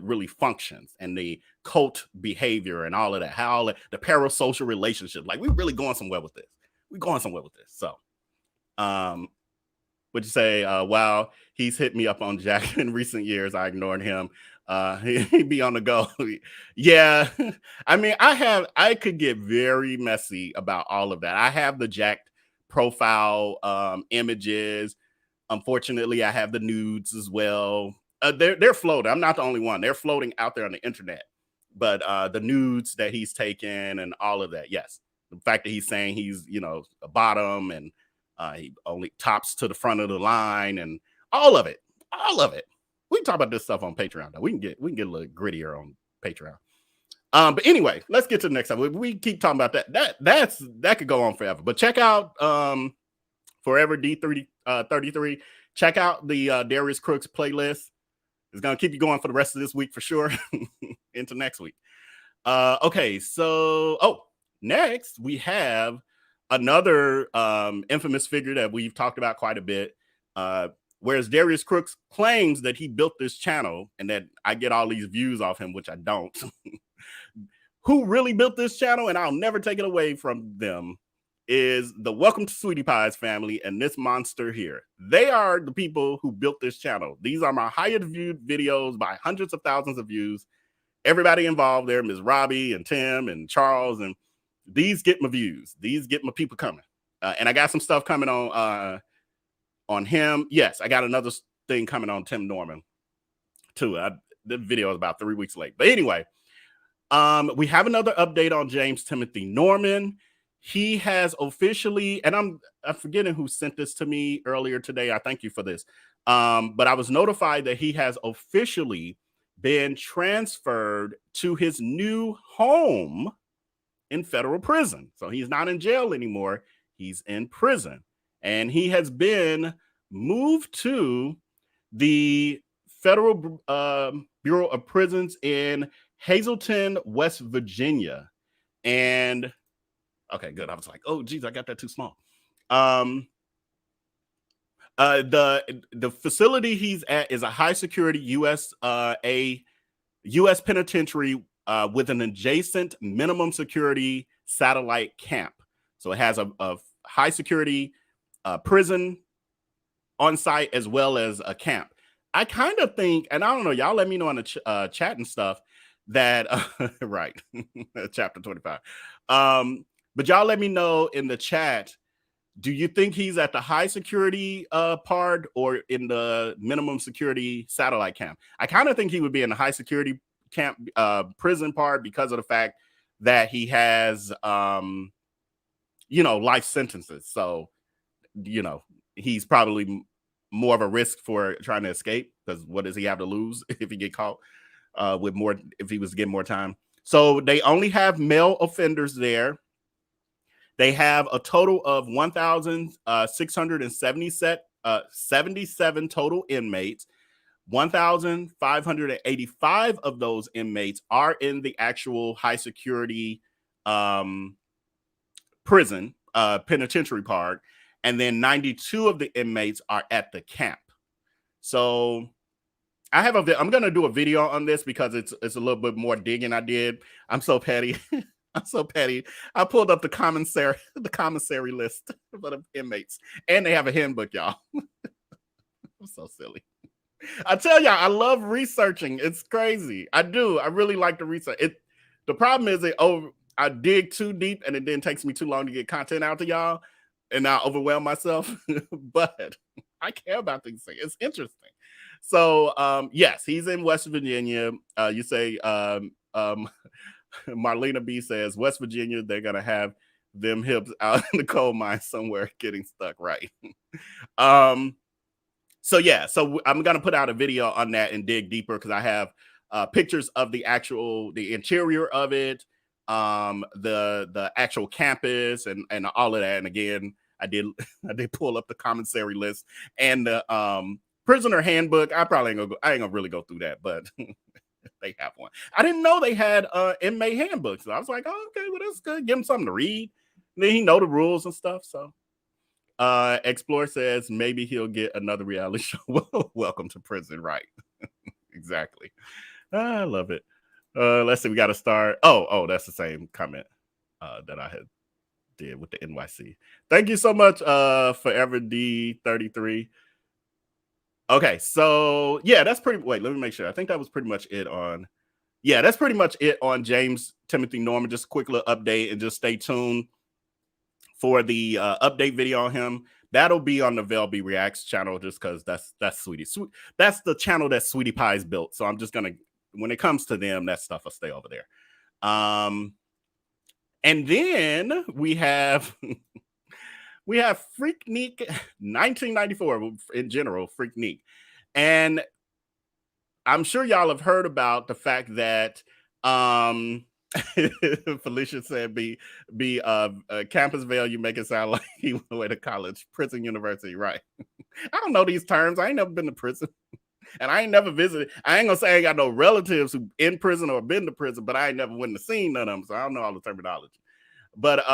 really functions and the cult behavior and all of that, how the parasocial relationship. Like, we're really going somewhere with this. We're going somewhere with this. So, would you say, wow, he's hit me up on Jack in recent years. I ignored him. He'd be on the go. Yeah. I mean, I could get very messy about all of that. I have the Jack profile images. Unfortunately, I have the nudes as well. They're floating. I'm not the only one. They're floating out there on the internet. But the nudes that he's taken and all of that, yes. The fact that he's saying he's, a bottom and he only tops to the front of the line and all of it. We can talk about this stuff on Patreon, though. We can get a little grittier on Patreon. But anyway, let's get to the next time. We keep talking about that. That could go on forever. But check out Forever D33. Check out the Darius Crooks playlist. It's gonna keep you going for the rest of this week for sure, into next week. Okay, so next we have another infamous figure that we've talked about quite a bit. Whereas Darius Crooks claims that he built this channel and that I get all these views off him, which I don't. Who really built this channel, and I'll never take it away from them, is the Welcome to Sweetie Pies family and this monster here. They are the people who built this channel. These are my highest viewed videos by hundreds of thousands of views. Everybody involved there, Ms. Robbie and Tim and Charles, and these get my views. These get my people coming. And I got some stuff coming on him. Yes, I got another thing coming on Tim Norman too. The video is about 3 weeks late. But anyway, we have another update on James Timothy Norman. He has officially, and I'm forgetting who sent this to me earlier today. I thank you for this. But I was notified that he has officially been transferred to his new home in federal prison. So he's not in jail anymore. He's in prison. And he has been moved to the Federal Bureau of Prisons in Hazleton, West Virginia. And okay, good. I was like, oh, geez, I got that too small. The facility he's at is a high security U.S. penitentiary with an adjacent minimum security satellite camp. So it has a high security prison on site as well as a camp. I kind of think, and I don't know, y'all let me know in the chat and stuff that right, chapter 25. But y'all let me know in the chat, do you think he's at the high security part or in the minimum security satellite camp? I kind of think he would be in the high security camp prison part because of the fact that he has life sentences. So he's probably more of a risk for trying to escape, because what does he have to lose if he get caught if he was to get more time? So they only have male offenders there. They have a total of 1,677 total inmates. 1,585 of those inmates are in the actual high security prison, penitentiary park, and then 92 of the inmates are at the camp. So I have I'm going to do a video on this because it's a little bit more digging I did. I'm so petty. I'm so petty. I pulled up the commissary list for the inmates, and they have a handbook, y'all. I'm so silly. I tell y'all, I love researching. It's crazy. I do. I really like to research. The problem is I dig too deep, and it then takes me too long to get content out to y'all, and I overwhelm myself. But I care about these things. It's interesting. So, yes, he's in West Virginia. You say, Marlena B says, West Virginia, they're going to have them hips out in the coal mine somewhere getting stuck, right? So I'm going to put out a video on that and dig deeper because I have pictures of the interior of it, the actual campus and all of that. And again, I did pull up the commissary list and the prisoner handbook. I ain't gonna really go through that, but they have one. I didn't know they had inmate handbooks. So I was like, oh, okay, well, that's good. Give him something to read. And then he know the rules and stuff. So Explore says maybe he'll get another reality show. Welcome to prison, right? Exactly. I love it. Let's see, we got to start. Oh, that's the same comment that I had did with the NYC. Thank you so much, Forever D33. Okay, so yeah, that's pretty. Wait, let me make sure. I think that was pretty much it on. Yeah, that's pretty much it on James Timothy Norman. Just a quick little update, and just stay tuned for the update video on him. That'll be on the AmVellB Reacts channel, just because that's Sweetie. That's the channel that Sweetie Pie's built. So I'm just gonna, when it comes to them, that stuff will stay over there. And then we have Freaknik 1994 in general, Freaknik. And I'm sure y'all have heard about the fact that Felicia said be Campusville, you make it sound like he went away to college, prison, university, right? I don't know these terms. I ain't never been to prison. And I ain't never visited. I ain't gonna say I ain't got no relatives who in prison or been to prison, but I ain't never went to see none of them, so I don't know all the terminology. But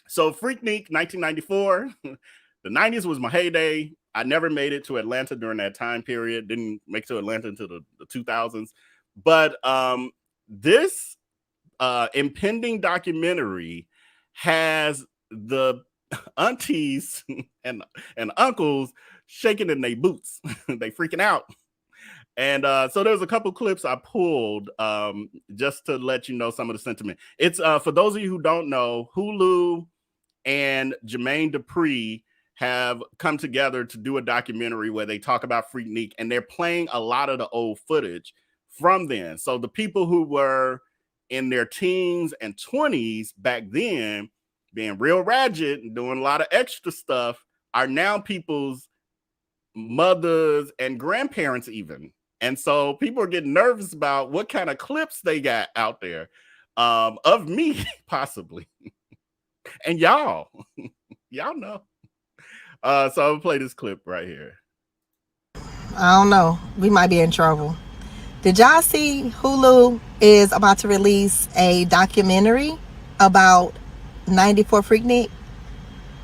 so Freaknik 1994, the 90s was my heyday. I never made it to Atlanta during that time period. Didn't make it to Atlanta until the 2000s. But this impending documentary has the aunties and uncles shaking in their boots. They freaking out. And so there's a couple clips I pulled just to let you know some of the sentiment. It's for those of you who don't know, Hulu and Jermaine Dupri have come together to do a documentary where they talk about Freaknik, and they're playing a lot of the old footage from then. So the people who were in their teens and 20s back then, being real ratchet and doing a lot of extra stuff, are now people's mothers and grandparents even. And so people are getting nervous about what kind of clips they got out there of me, possibly. And y'all know. So I'm gonna play this clip right here. I don't know. We might be in trouble. Did y'all see Hulu is about to release a documentary about 94 Freaknik?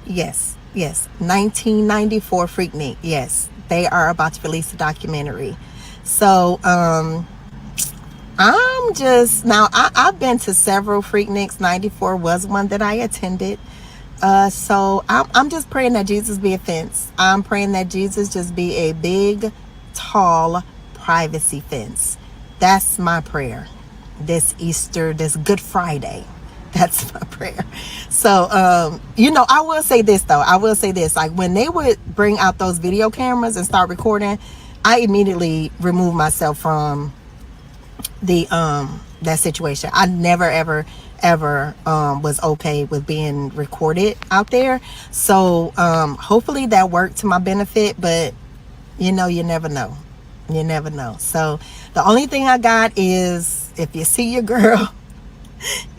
Yes. 1994 Freaknik. Yes. They are about to release a documentary. So I'm just now I've been to several Freakniks. 94 was one that I attended. So I'm just praying that Jesus be a fence. I'm praying that Jesus just be a big, tall privacy fence. That's my prayer this Easter, this Good Friday. That's my prayer. So I will say this though. Like when they would bring out those video cameras and start recording, I immediately removed myself from the that situation. I never ever was okay with being recorded out there. So hopefully that worked to my benefit, but you never know. So the only thing I got is, if you see your girl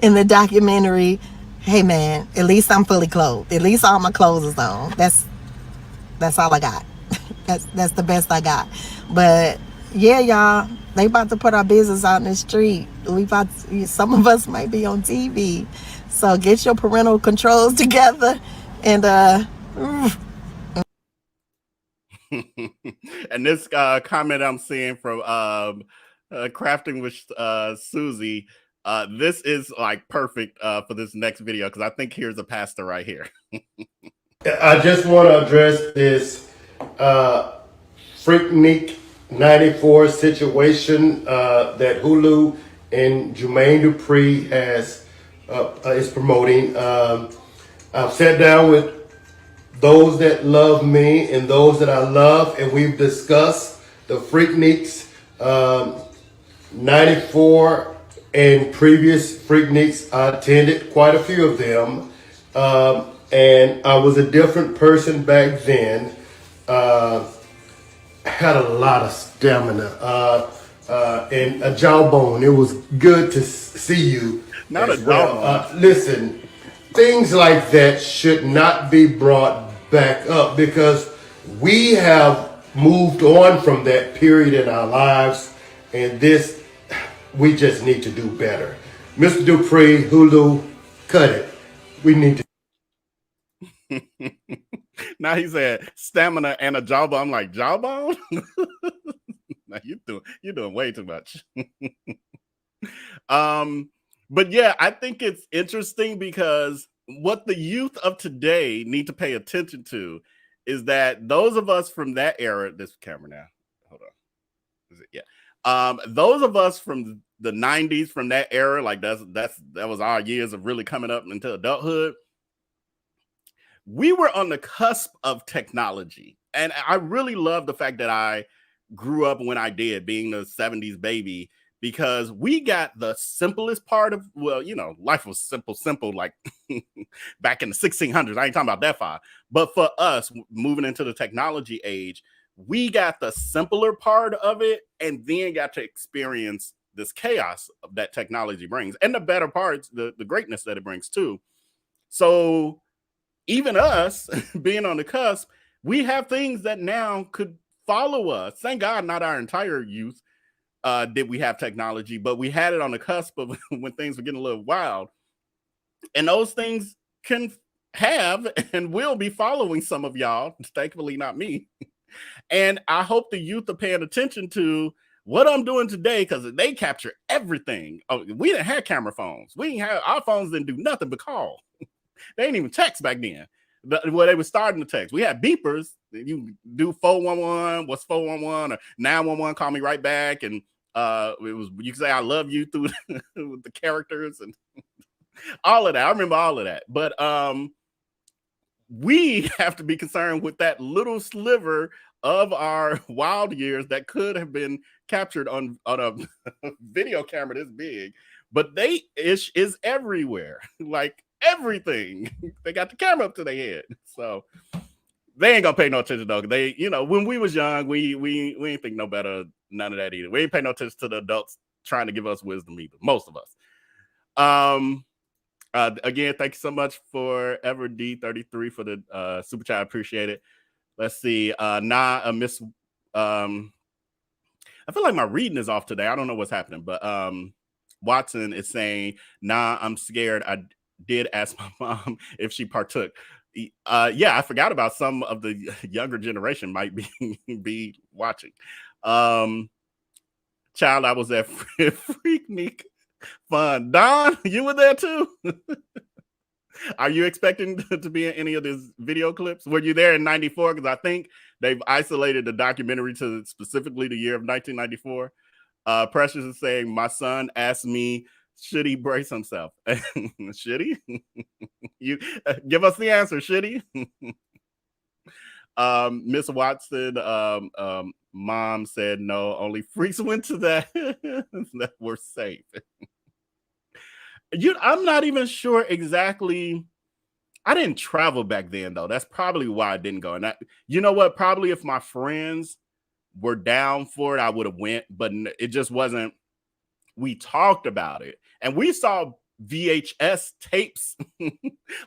in the documentary, hey man, at least I'm fully clothed. At least all my clothes is on. That's all I got. That's the best I got. But yeah, y'all, they about to put our business out in the street. Some of us might be on TV. So get your parental controls together and and this comment I'm seeing from Crafting with Susie, this is like perfect for this next video, because I think here's a pastor right here. I just want to address this Freaknik 94 situation that Hulu and Jermaine Dupri is promoting. I've sat down with those that love me and those that I love, and we've discussed the Freakniks 94 and previous Freakniks. I attended quite a few of them, and I was a different person back then. Had a lot of stamina and a jawbone. It was good to see you. Not a jawbone. Listen, things like that should not be brought back up, because we have moved on from that period in our lives, and we just need to do better. Mr. Dupree, Hulu, cut it. We need to. Now he said stamina and a jawbone. I'm like, jawbone? Now you're doing way too much. But yeah, I think it's interesting, because what the youth of today need to pay attention to is that those of us from that era, this camera now, hold on. Is it? Yeah. Those of us from the 90s, from that era, like that was our years of really coming up into adulthood. We were on the cusp of technology. And I really love the fact that I grew up when I did, being a 70s baby, because we got the simplest part of, well, you know, life was simple, like back in the 1600s. I ain't talking about that far. But for us, moving into the technology age, we got the simpler part of it, and then got to experience this chaos that technology brings, and the better parts, the greatness that it brings too. So even us being on the cusp, we have things that now could follow us. Thank God, not our entire youth did we have technology, but we had it on the cusp of when things were getting a little wild. And those things can have and will be following some of y'all, thankfully not me. And I hope the youth are paying attention to what I'm doing today, because they capture everything. Oh, we didn't have camera phones. Our phones didn't do nothing but call. They didn't even text back then. Well, they were starting to text. We had beepers. You do 411, what's 411, or 911, call me right back. And you can say I love you through the characters and all of that. I remember all of that. But we have to be concerned with that little sliver of our wild years that could have been captured on a video camera this big. But is everywhere. Like, everything. They got the camera up to their head. So they ain't gonna pay no attention though. They, you know, when we was young, we ain't think no better, none of that either. We ain't pay no attention to the adults trying to give us wisdom either. Most of us. Again, thank you so much for Ever D33 for the super chat. I appreciate it. Let's see. Miss I feel like my reading is off today. I don't know what's happening, but Watson is saying, nah, I'm scared. I did ask my mom if she partook. Yeah, I forgot about some of the younger generation might be watching. Child, I was at Freaknik Fun. Don, you were there too? Are you expecting to be in any of these video clips? Were you there in 94? Because I think they've isolated the documentary to specifically the year of 1994. Precious is saying, my son asked me, should he brace himself? Should he? You give us the answer. Should he? Miss Watson, mom said no. Only freaks went to that. That were safe. I'm not even sure exactly. I didn't travel back then though. That's probably why I didn't go. And you know what? Probably if my friends were down for it, I would have went. But it just wasn't. We talked about it, and we saw VHS tapes,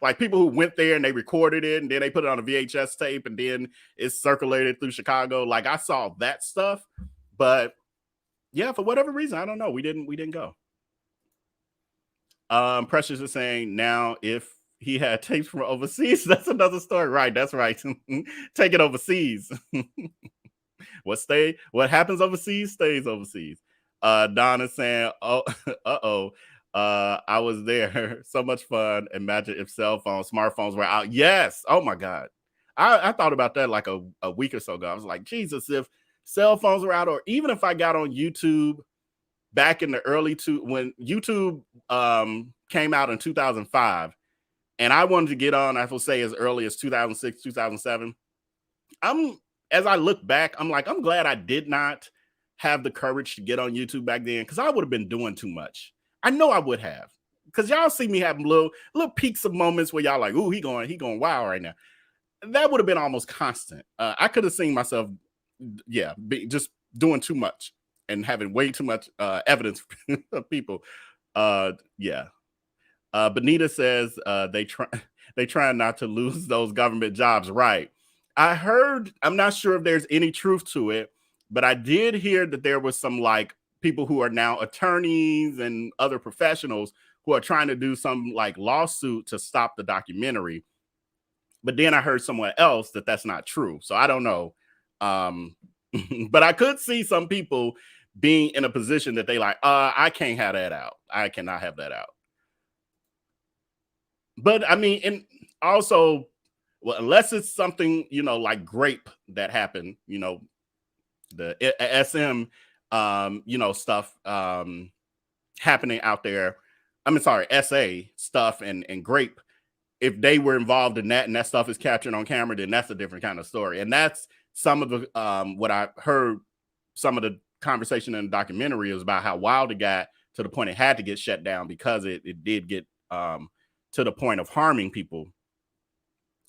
like people who went there and they recorded it and then they put it on a VHS tape and then it's circulated through Chicago. Like I saw that stuff, but yeah, for whatever reason, I don't know. We didn't go. Precious is saying now if he had tapes from overseas, that's another story. Right, that's right. Take it overseas. What happens overseas stays overseas. Don is saying, oh, I was there. So much fun. Imagine if smartphones were out. Yes. Oh my God. I thought about that like a week or so ago. I was like, Jesus, if cell phones were out, or even if I got on YouTube back in the when YouTube came out in 2005, and I wanted to get on, I will say as early as 2006, 2007. As I look back, I'm like, I'm glad I did not have the courage to get on YouTube back then, because I would have been doing too much. I know I would have, because y'all see me having little peaks of moments where y'all like, ooh, he going wild right now. That would have been almost constant. I could have seen myself, just doing too much and having way too much evidence of people. Benita says they try not to lose those government jobs. Right. I heard, I'm not sure if there's any truth to it, but I did hear that there was some like people who are now attorneys and other professionals who are trying to do some like lawsuit to stop the documentary. But then I heard somewhere else that that's not true. So I don't know. But I could see some people being in a position that they like, I can't have that out. I cannot have that out. But I mean, and also, well, unless it's something, like Grape that happened, the SM, stuff happening out there. I mean, sorry, SA stuff and Grape. If they were involved in that and that stuff is captured on camera, then that's a different kind of story. And that's some of the what I heard. Some of the conversation in the documentary is about how wild it got to the point it had to get shut down because it did get to the point of harming people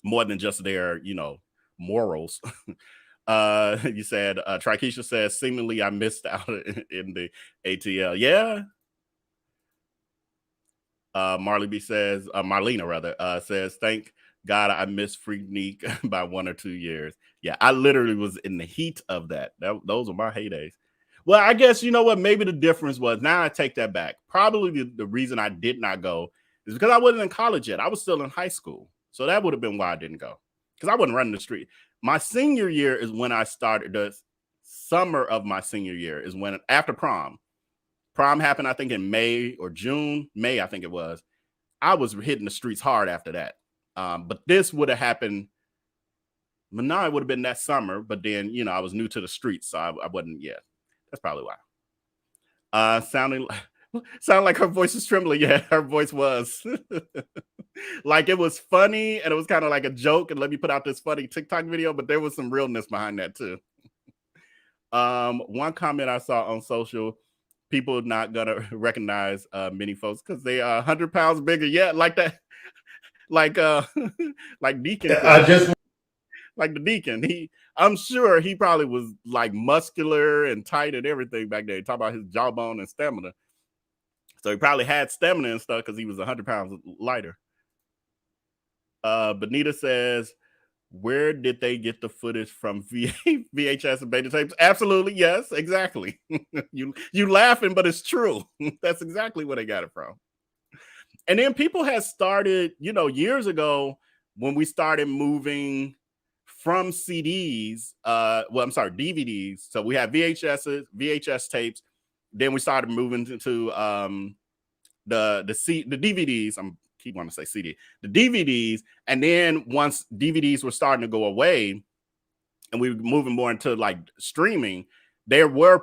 more than just their, morals. You said, Trikesha says, seemingly I missed out in the ATL. Yeah. Marlena says, thank God I missed Freaknik by 1 or 2 years. Yeah, I literally was in the heat of that. Those were my heydays. Well, I guess, you know what? Maybe the difference was, now I take that back. Probably the reason I did not go is because I wasn't in college yet. I was still in high school. So that would have been why I didn't go, because I wasn't running the street. My senior year is when I started. The summer of my senior year is when, after prom. Prom happened, I think, in May or June. May, I think it was. I was hitting the streets hard after that. But this would have happened. But no, it would have been that summer. But then, I was new to the streets, so I wasn't yet. That's probably why. Sounded like her voice was trembling. Yeah, her voice was. Like it was funny and it was kind of like a joke. And let me put out this funny TikTok video, but there was some realness behind that too. One comment I saw on social, people not gonna recognize many folks because they are 100 pounds bigger. Yeah, like that, like Deacon. Like the Deacon. I'm sure he probably was like muscular and tight and everything back there. Talk about his jawbone and stamina. So he probably had stamina and stuff because he was 100 pounds lighter. Benita says, where did they get the footage from VHS and beta tapes? Absolutely, yes, exactly. You laughing, but it's true. That's exactly where they got it from. And then people had started, years ago when we started moving from CDs, DVDs. So we had VHS tapes. Then we started moving into the DVDs. Keep wanting to say CD, the DVDs. And then once DVDs were starting to go away and we were moving more into like streaming, there were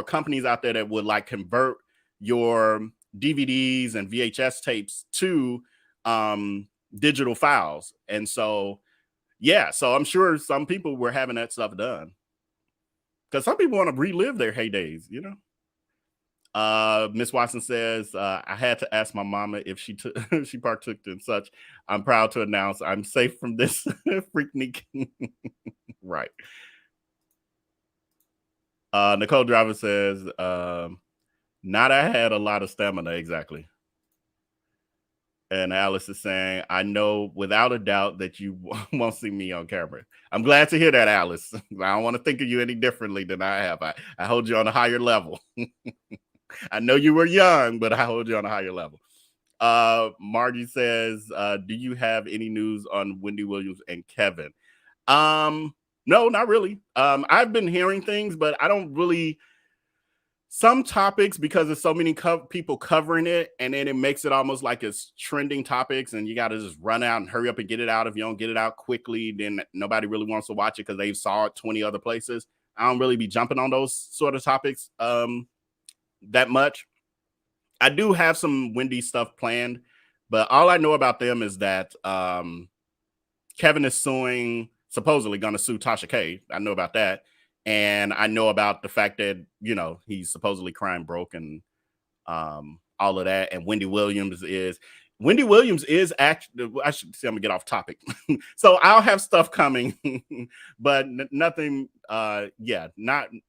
companies out there that would like convert your DVDs and VHS tapes to digital files. And so, so I'm sure some people were having that stuff done because some people want to relive their heydays, Miss Watson says, I had to ask my mama if she partook in such. I'm proud to announce I'm safe from this Freaknik. Right. Nicole Driver says, not I had a lot of stamina. Exactly. And Alice is saying, I know without a doubt that you won't see me on camera. I'm glad to hear that, Alice. I don't want to think of you any differently than I have. I hold you on a higher level. I know you were young, but I hold you on a higher level. Margie says, do you have any news on Wendy Williams and Kevin? No, not really. I've been hearing things, but I don't really. Some topics, because there's so many people covering it, and then it makes it almost like it's trending topics, and you got to just run out and hurry up and get it out. If you don't get it out quickly, then nobody really wants to watch it because they've saw it 20 other places. I don't really be jumping on those sort of topics that much. I do have some Wendy stuff planned, but all I know about them is that Kevin is supposedly going to sue Tasha K. I know about that. And I know about the fact that, you know, he's supposedly crime broke and all of that. And Wendy Williams is actually, I should say, I'm gonna get off topic. So I'll have stuff coming, but nothing, nothing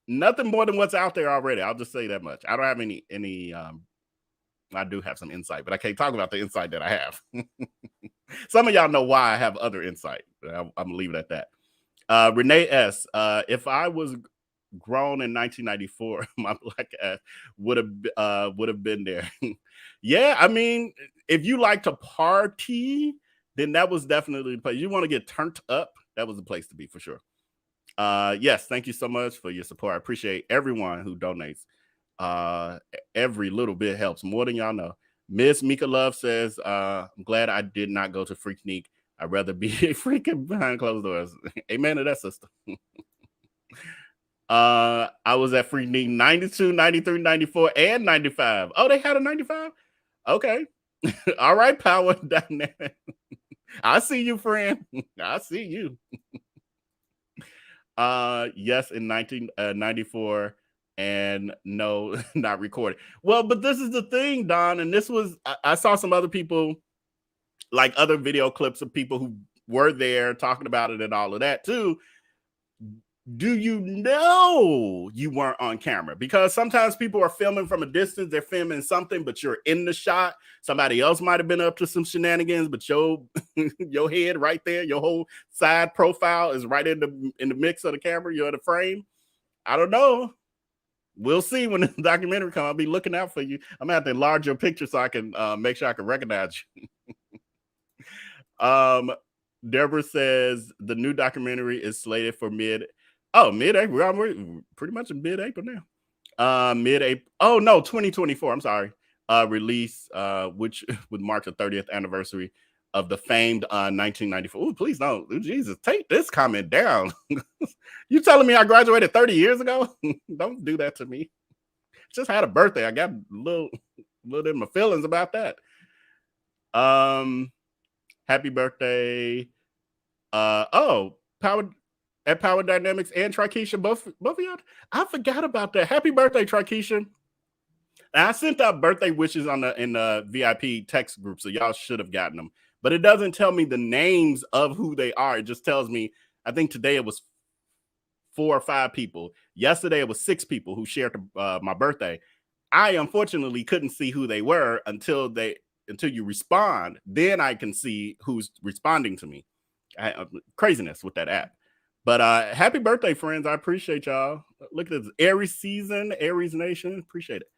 more than what's out there already. I'll just say that much. I don't have any, I do have some insight, but I can't talk about the insight that I have. Some of y'all know why I have other insight. I'm gonna leave it at that. Renee S. If I was grown in 1994, my black ass would have been there. Yeah, I mean, if you like to party, then that was definitely the place. You want to get turned up, that was the place to be for sure. Yes, thank you so much for your support. I appreciate everyone who donates. Every little bit helps more than y'all know. Miss Mika Love says, I'm glad I did not go to Freaknik. I'd rather be a freaking behind closed doors. Amen to that, sister. I was at Freaknik 92, 93, 94, and 95. Oh, they had a 95? Okay. All right, Power Dynamic. I see you, friend. I see you. Yes, in 1994, and no, not recorded. Well, but this is the thing, Don, and this was, I saw some other people, like other video clips of people who were there talking about it and all of that too. Do you know you weren't on camera? Because sometimes people are filming from a distance, they're filming something, but you're in the shot. Somebody else might have been up to some shenanigans, but your head right there, your whole side profile is right in the mix of the camera. You're in the frame. I don't know. We'll see when the documentary comes. I'll be looking out for you. I'm gonna have to enlarge your picture so I can make sure I can recognize you. Deborah says the new documentary is slated for mid-April. We're pretty much in mid-April now. Mid-April. Oh no, 2024. I'm sorry. Release, which would mark the 30th anniversary of the famed 1994. Oh, please don't. Ooh, Jesus, take this comment down. You telling me I graduated 30 years ago? Don't do that to me. Just had a birthday. I got a little in my feelings about that. Happy birthday. Power Dynamics and Trikesha, both of y'all. I forgot about that. Happy birthday, Trikesha. And I sent out birthday wishes in the VIP text group, so y'all should have gotten them. But it doesn't tell me the names of who they are. It just tells me, I think today it was 4 or 5 people. Yesterday it was 6 people who shared my birthday. I unfortunately couldn't see who they were until you respond. Then I can see who's responding to me. Craziness with that app. But happy birthday, friends. I appreciate y'all. Look at this Aries season, Aries Nation. Appreciate it.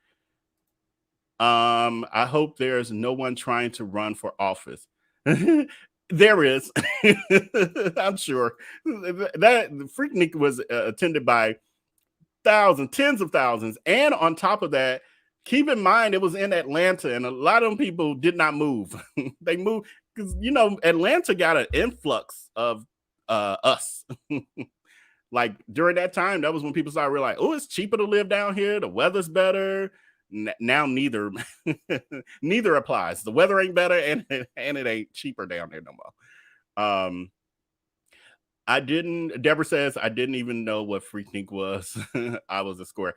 I hope there's no one trying to run for office. There is. I'm sure. That Freaknik was attended by tens of thousands. And on top of that, keep in mind, it was in Atlanta, and a lot of them people did not move. They moved because, you know, Atlanta got an influx of us. Like during that time, that was when people started realizing, oh, it's cheaper to live down here. The weather's better. Now neither applies. The weather ain't better, and it ain't cheaper down there no more. Deborah says, I didn't even know what Freaknik was. I was a square.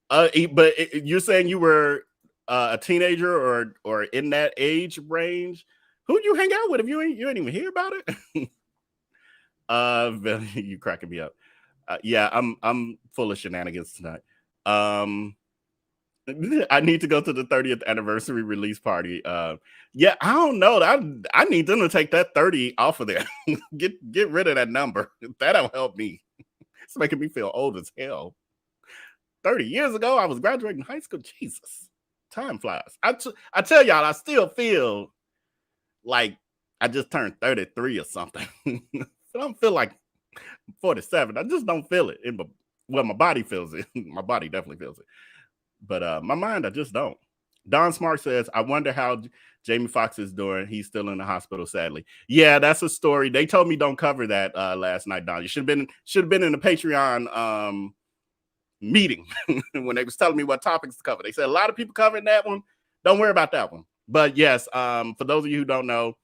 But you're saying you were a teenager or in that age range? Who'd you hang out with if you ain't even hear about it? You cracking me up. Yeah, I'm full of shenanigans tonight. I need to go to the 30th anniversary release party. Yeah, I don't know. I need them to take that 30 off of there. get rid of that number. That'll help me. It's making me feel old as hell. 30 years ago, I was graduating high school. Jesus, time flies. I tell y'all, I still feel like I just turned 33 or something. I don't feel like 47. I just don't feel it. My body feels it. My body definitely feels it. But my mind, I just don't. Don Smart says, I wonder how Jamie Foxx is doing. He's still in the hospital, sadly. Yeah, that's a story. They told me don't cover that last night, Don. You should have been in the Patreon meeting when they was telling me what topics to cover. They said a lot of people covering that one. Don't worry about that one. But yes, for those of you who don't know,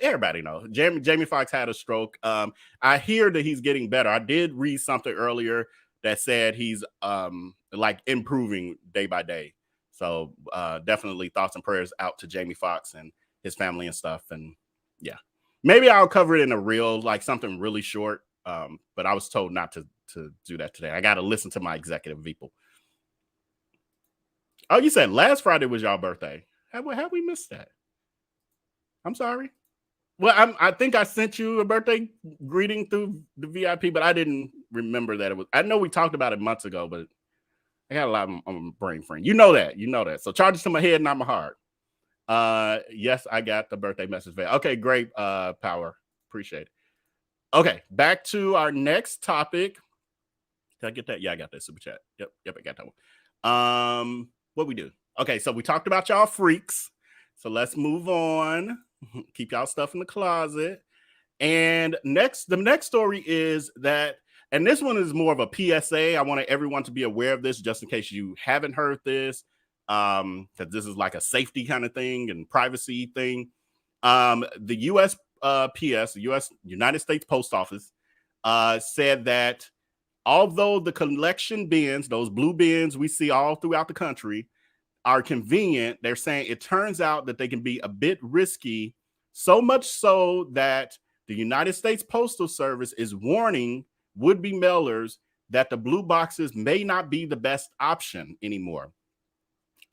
everybody knows Jamie Foxx had a stroke. I hear that he's getting better. I did read something earlier that said he's like improving day by day. So definitely thoughts and prayers out to Jamie Foxx and his family and stuff. And yeah, maybe I'll cover it in a reel, like something really short. But I was told not to do that today. I got to listen to my executive Veeple. Oh, you said last Friday was y'all birthday. Have we missed that? I'm sorry. Well, I think I sent you a birthday greeting through the VIP, but I didn't remember that it was. I know we talked about it months ago, but I got a lot on my brain frame. You know that. So charge it to my head, not my heart. Yes, I got the birthday message. Okay, great, Power. Appreciate it. Okay, back to our next topic. Did I get that? Yeah, I got that super chat. Yep, I got that one. What we do? Okay, so we talked about y'all freaks. So let's move on. Keep y'all stuff in the closet. And the next story is that, and this one is more of a PSA. I want everyone to be aware of this just in case you haven't heard this, because this is like a safety kind of thing and privacy thing. The USPS, the United States Post Office, said that although the collection bins, those blue bins we see all throughout the country, are convenient, they're saying it turns out that they can be a bit risky, so much so that the United States Postal Service is warning would-be mailers that the blue boxes may not be the best option anymore.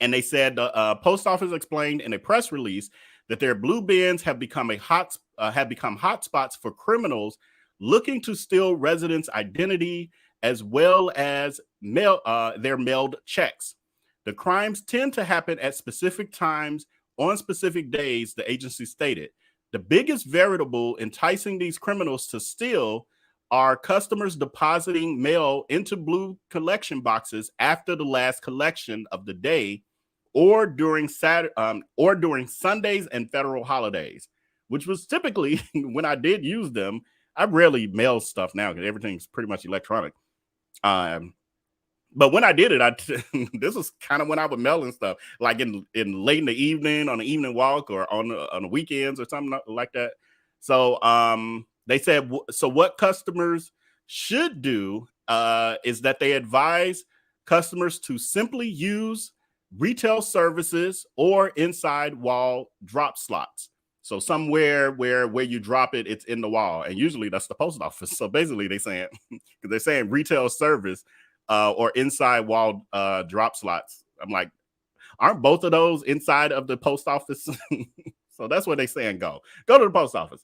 And they said the post office explained in a press release that their blue bins have become hotspots for criminals looking to steal residents' identity as well as their mailed checks. The crimes tend to happen at specific times on specific days, the agency stated. The biggest variable enticing these criminals to steal are customers depositing mail into blue collection boxes after the last collection of the day or during Sundays and federal holidays, which was typically when I did use them. I rarely mail stuff now because everything's pretty much electronic. But when I did it, this was kind of when I would mail and stuff, like in late in the evening, on the evening walk, or on the weekends or something like that. So they said, so what customers should do is that they advise customers to simply use retail services or inside wall drop slots. So somewhere where you drop it, it's in the wall, and usually that's the post office. So basically, they're saying retail service. Or inside wall drop slots. I'm like, aren't both of those inside of the post office? So that's what they're saying. Go to the post office.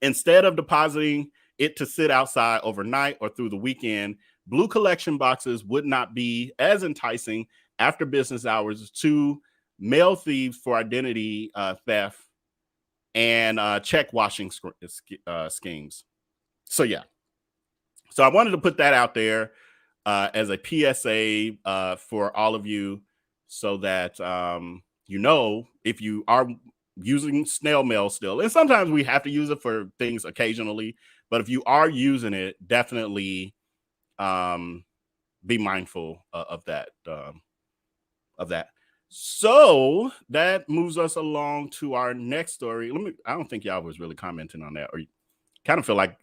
Instead of depositing it to sit outside overnight or through the weekend, blue collection boxes would not be as enticing after business hours to mail thieves for identity theft and check washing schemes. So yeah. So I wanted to put that out there as a PSA for all of you, so that if you are using snail mail still, and sometimes we have to use it for things occasionally, but if you are using it, definitely be mindful of that. So that moves us along to our next story. I don't think y'all was really commenting on that, or you kind of feel like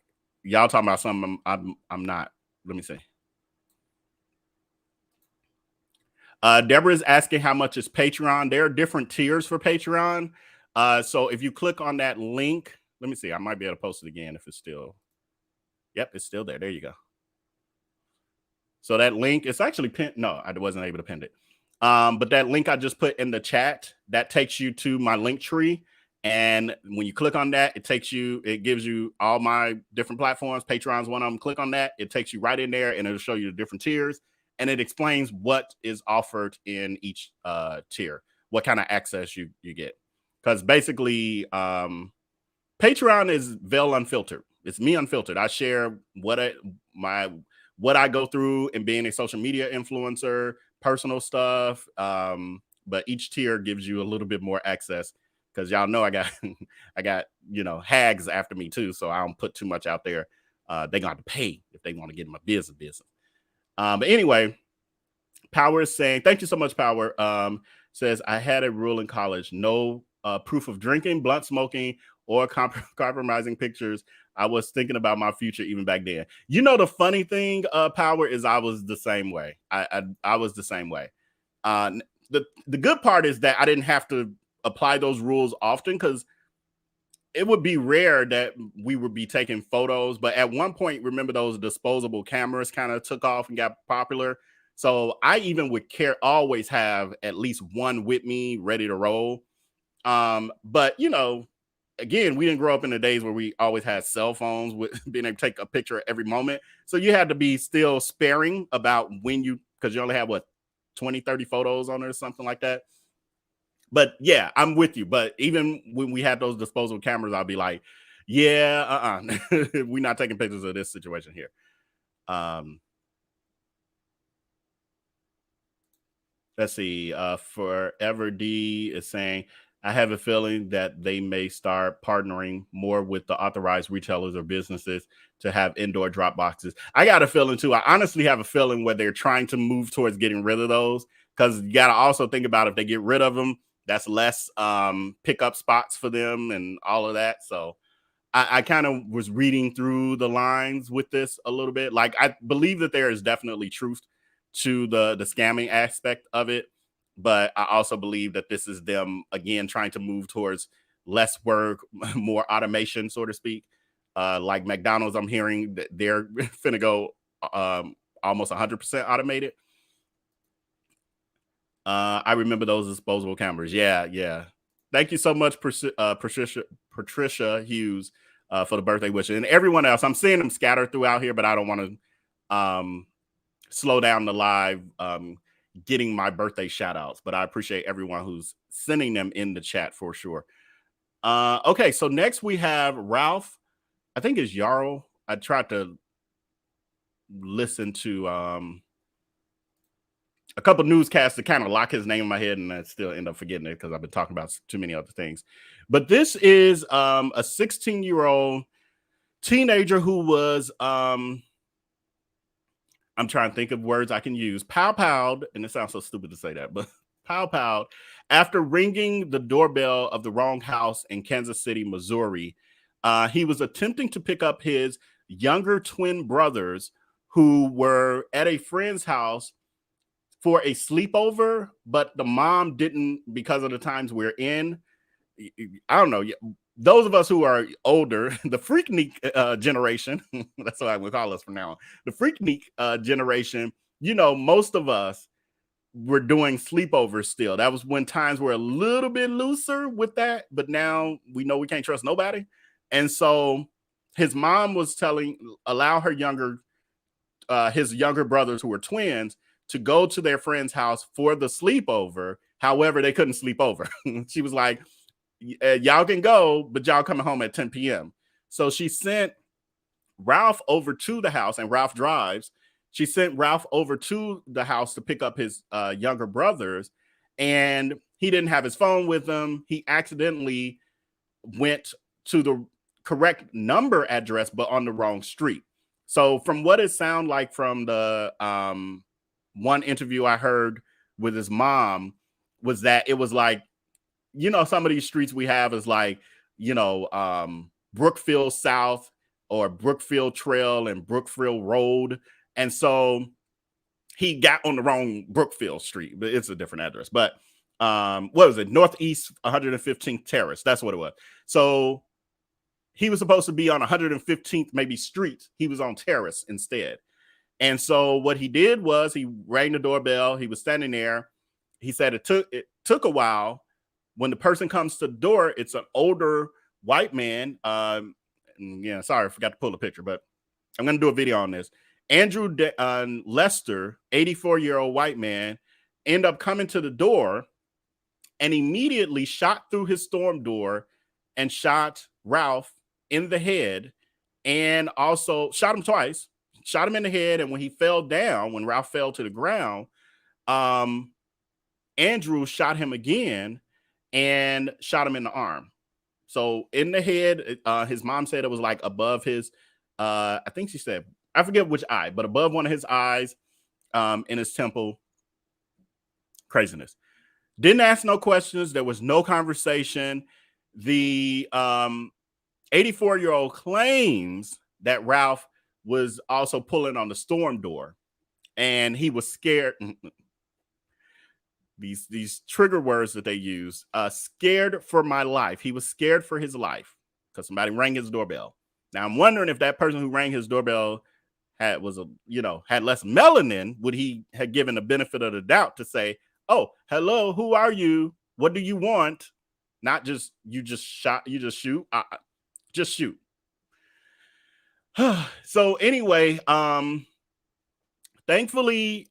y'all talking about something I'm not. Let me see. Deborah is asking how much is Patreon. There are different tiers for Patreon. So if you click on that link, let me see. I might be able to post it again if it's still. Yep, it's still there. There you go. So that link, it's actually pinned. No, I wasn't able to pin it. But that link I just put in the chat, that takes you to my link tree. And when you click on that, it gives you all my different platforms. Patreon's one of them. Click on that. It takes you right in there and it'll show you the different tiers. And it explains what is offered in each tier, what kind of access you get. Because basically, Patreon is Veil Unfiltered. It's me unfiltered. I share what I go through in being a social media influencer, personal stuff. But each tier gives you a little bit more access. Because y'all know I got hags after me too, so I don't put too much out there. They gonna have to pay if they want to get in my business. But anyway, Power is saying, thank you so much, Power. Says I had a rule in college: no proof of drinking, blunt smoking, or compromising pictures. I was thinking about my future even back then. The funny thing, Power, is I was the same way. I was the same way. The good part is that I didn't have to apply those rules often, because it would be rare that we would be taking photos. But at one point, remember, those disposable cameras kind of took off and got popular. So I even would always have at least one with me ready to roll. But again, we didn't grow up in the days where we always had cell phones with being able to take a picture at every moment. So you had to be still sparing about because you only have 20, 30 photos on it or something like that. But yeah, I'm with you. But even when we had those disposable cameras, I'll be like, yeah, we're not taking pictures of this situation here. Let's see. Forever D is saying, I have a feeling that they may start partnering more with the authorized retailers or businesses to have indoor drop boxes. I got a feeling too. I honestly have a feeling where they're trying to move towards getting rid of those, because you got to also think about, if they get rid of them, that's less pickup spots for them and all of that. So I kind of was reading through the lines with this a little bit. Like, I believe that there is definitely truth to the scamming aspect of it. But I also believe that this is them, again, trying to move towards less work, more automation, so to speak. Like McDonald's, I'm hearing that they're finna go almost 100% automated. I remember those disposable cameras. Yeah. Thank you so much, Patricia Hughes, for the birthday wishes. And everyone else, I'm seeing them scattered throughout here, but I don't want to slow down the live getting my birthday shout outs. But I appreciate everyone who's sending them in the chat for sure. Okay, so next we have Ralph. I think it's Yarl. I tried to listen to a couple newscasts to kind of lock his name in my head, and I still end up forgetting it because I've been talking about too many other things. But this is a 16-year-old teenager who was I'm trying to think of words I can use. Pow-powed, and it sounds so stupid to say that, but pow-powed after ringing the doorbell of the wrong house in Kansas City, Missouri. He was attempting to pick up his younger twin brothers who were at a friend's house for a sleepover, but the mom didn't, because of the times we're in. I don't know. Those of us who are older, the Freaknik generation, that's what I would call us from now on. The Freaknik generation, most of us were doing sleepovers still. That was when times were a little bit looser with that, but now we know we can't trust nobody. And so his mom was allow her his younger brothers, who were twins, to go to their friend's house for the sleepover. However, they couldn't sleep over. She was like, y'all can go, but y'all coming home at 10 p.m. So she sent Ralph over to the house, and Ralph drives. She sent Ralph over to the house to pick up his younger brothers, and he didn't have his phone with him. He accidentally went to the correct number address, but on the wrong street. So from what it sounded like from the one interview I heard with his mom, was that it was like, some of these streets we have is like, Brookfield South or Brookfield Trail and Brookfield Road. And so he got on the wrong Brookfield Street, but it's a different address. But what was it? Northeast 115th Terrace. That's what it was. So he was supposed to be on 115th maybe street. He was on Terrace instead. And so what he did was he rang the doorbell. He was standing there. He said it took a while. When the person comes to the door, it's an older white man. Yeah, sorry, I forgot to pull a picture, but I'm going to do a video on this. Andrew Lester, 84-year-old white man, ended up coming to the door and immediately shot through his storm door and shot Ralph in the head, and also shot him twice. Shot him in the head, and when he fell down, when Ralph fell to the ground, Andrew shot him again and shot him in the arm. So in the head, his mom said it was like above his, I think she said, I forget which eye, but above one of his eyes, in his temple. Craziness. Didn't ask no questions. There was no conversation. The 84-year-old claims that Ralph was also pulling on the storm door, and he was scared. These trigger words that they use, scared for my life. He was scared for his life because somebody rang his doorbell. Now I'm wondering if that person who rang his doorbell had less melanin, would he have given the benefit of the doubt to say, "Oh, hello, who are you? What do you want?" Not just just shoot. Just shoot. So anyway, thankfully,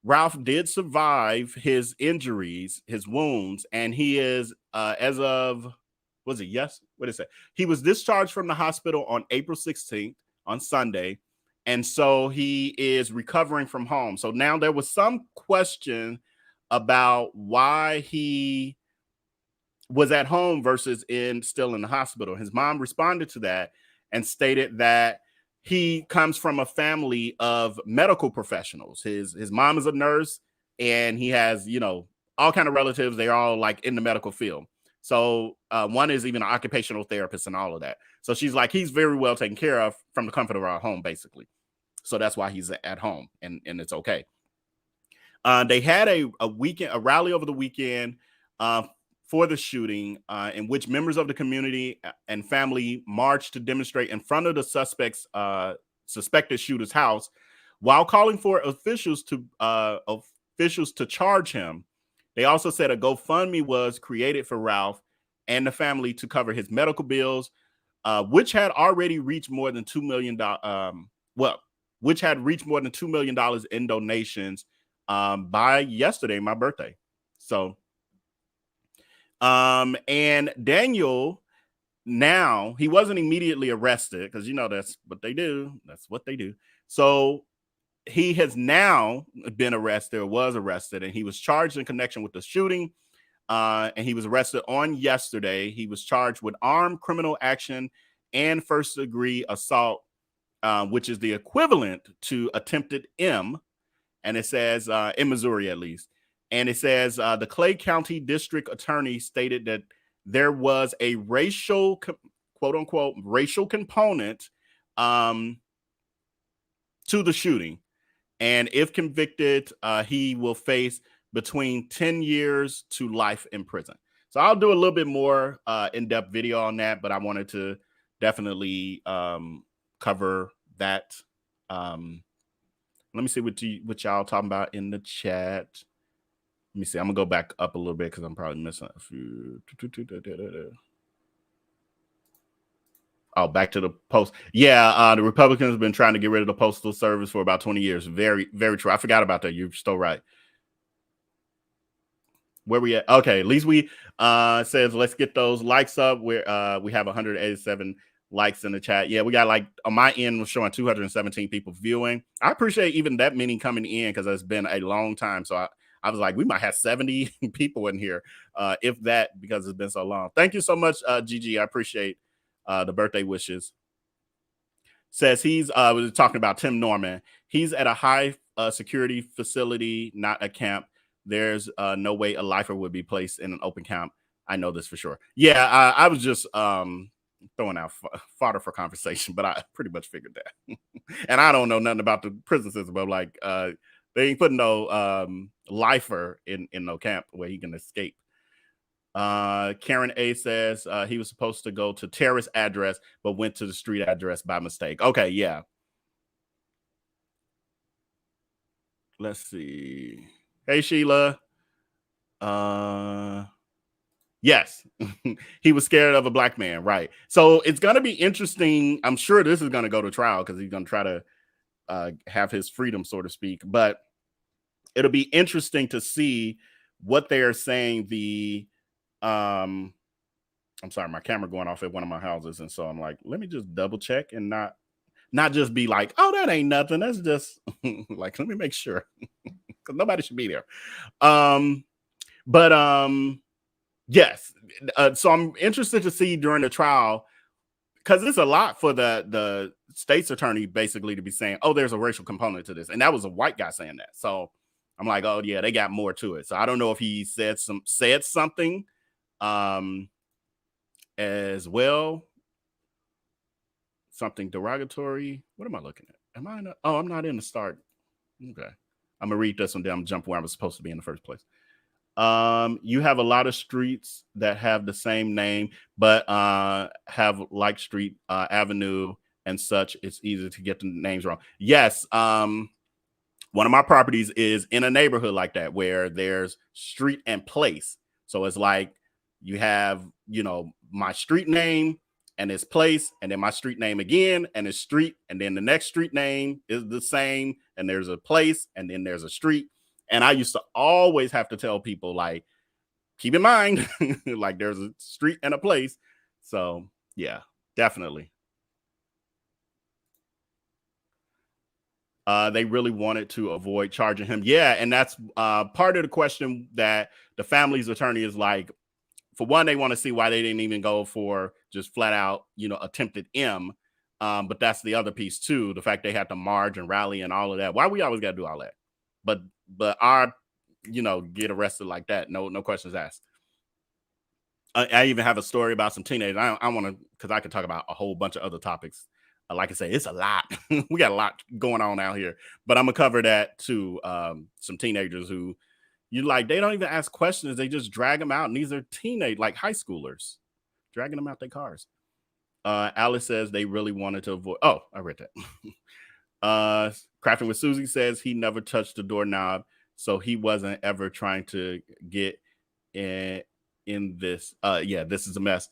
Ralph did survive his injuries, his wounds, and he is, as of, was it yes? What is it? He was discharged from the hospital on April 16th, on Sunday, and so he is recovering from home. So now there was some question about why he was at home versus still in the hospital. His mom responded to that and stated that he comes from a family of medical professionals. His mom is a nurse, and he has, all kind of relatives. They're all like in the medical field. So one is even an occupational therapist and all of that. So she's like, he's very well taken care of from the comfort of our home, basically. So that's why he's at home, and it's okay. They had a rally over the weekend for the shooting, in which members of the community and family marched to demonstrate in front of the suspected shooter's house, while calling for officials to charge him. They also said a GoFundMe was created for Ralph and the family to cover his medical bills, which had already reached more than $2 million. Which had reached more than $2 million in donations by yesterday, my birthday. So. And Daniel, now he wasn't immediately arrested because that's what they do. That's what they do. So he has now been arrested, or was arrested, and he was charged in connection with the shooting. And he was arrested on yesterday. He was charged with armed criminal action and first-degree assault, which is the equivalent to attempted M. And it says in Missouri, at least. And it says the Clay County District Attorney stated that there was a racial, quote unquote, racial component to the shooting. And if convicted, he will face between 10 years to life in prison. So I'll do a little bit more in-depth video on that, but I wanted to definitely cover that. Let me see what y'all talking about in the chat. Let me see. I'm going to go back up a little bit because I'm probably missing a few. Oh, back to the post. Yeah, the Republicans have been trying to get rid of the Postal Service for about 20 years. Very, very true. I forgot about that. You're still right. Where we at? Okay, at least we says let's get those likes up. We have 187 likes in the chat. Yeah, we got, like, on my end was showing 217 people viewing. I appreciate even that many coming in because it's been a long time. So I was like, we might have 70 people in here, if that, because it's been so long. Thank you so much, Gigi. I appreciate the birthday wishes. Says he's was talking about Tim Norman. He's at a high security facility, not a camp. There's no way a lifer would be placed in an open camp. I know this for sure. Yeah, I was just throwing out fodder for conversation, but I pretty much figured that. And I don't know nothing about the prison system, but like they ain't putting no lifer in no camp where he can escape. Karen A says he was supposed to go to terrace address, but went to the street address by mistake. Okay, yeah. let's see. Hey, Sheila. Yes, he was scared of a black man, right? So it's going to be interesting. I'm sure this is going to go to trial because he's going to try to have his freedom, so to speak. But it'll be interesting to see what they are saying. I'm sorry, my camera going off at one of my houses, and so I'm like, let me just double check and not just be like, oh, that ain't nothing. That's just like, let me make sure because nobody should be there. Yes. So I'm interested to see during the trial, because it's a lot for the state's attorney basically to be saying, oh, there's a racial component to this. And that was a white guy saying that. So I'm like, oh yeah, they got more to it. So I don't know if he said something as well. Something derogatory. What am I looking at? Am I in I'm not in the start. Okay. I'm gonna read this one down, jump where I was supposed to be in the first place. You have a lot of streets that have the same name, but have like street, avenue, and such. It's easy to get the names wrong. Yes. One of my properties is in a neighborhood like that where there's street and place. So it's like you have, my street name and its place, and then my street name again, and it's street, and then the next street name is the same, and there's a place, and then there's a street. And I used to always have to tell people, like, keep in mind, like there's a street and a place. So yeah, definitely. They really wanted to avoid charging him. Yeah, and that's part of the question that the family's attorney is like, for one, they want to see why they didn't even go for just flat out, attempted M. But that's the other piece too. The fact they had to march and rally and all of that. Why we always got to do all that? But our, get arrested like that. No questions asked. I even have a story about some teenagers. I want to, because I could talk about a whole bunch of other topics. Like I say, it's a lot. We got a lot going on out here, but I'm gonna cover that too. Some teenagers who they don't even ask questions. They just drag them out. And these are like high schoolers, dragging them out their cars. Alice says they really wanted to avoid. Oh, I read that. Crafting with Susie says he never touched the doorknob, so he wasn't ever trying to get in this. Yeah, this is a mess.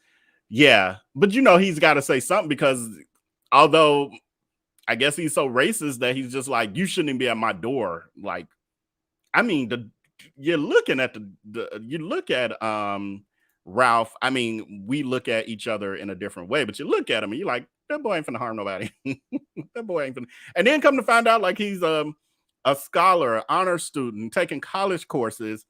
Yeah, but he's got to say something, because although I guess he's so racist that he's just like, you shouldn't be at my door. Like, I mean, you're looking at you look at Ralph. I mean, we look at each other in a different way, but you look at him and you're like, that boy ain't finna harm nobody. That boy ain't finna. And then come to find out, like, he's a scholar, honor student, taking college courses.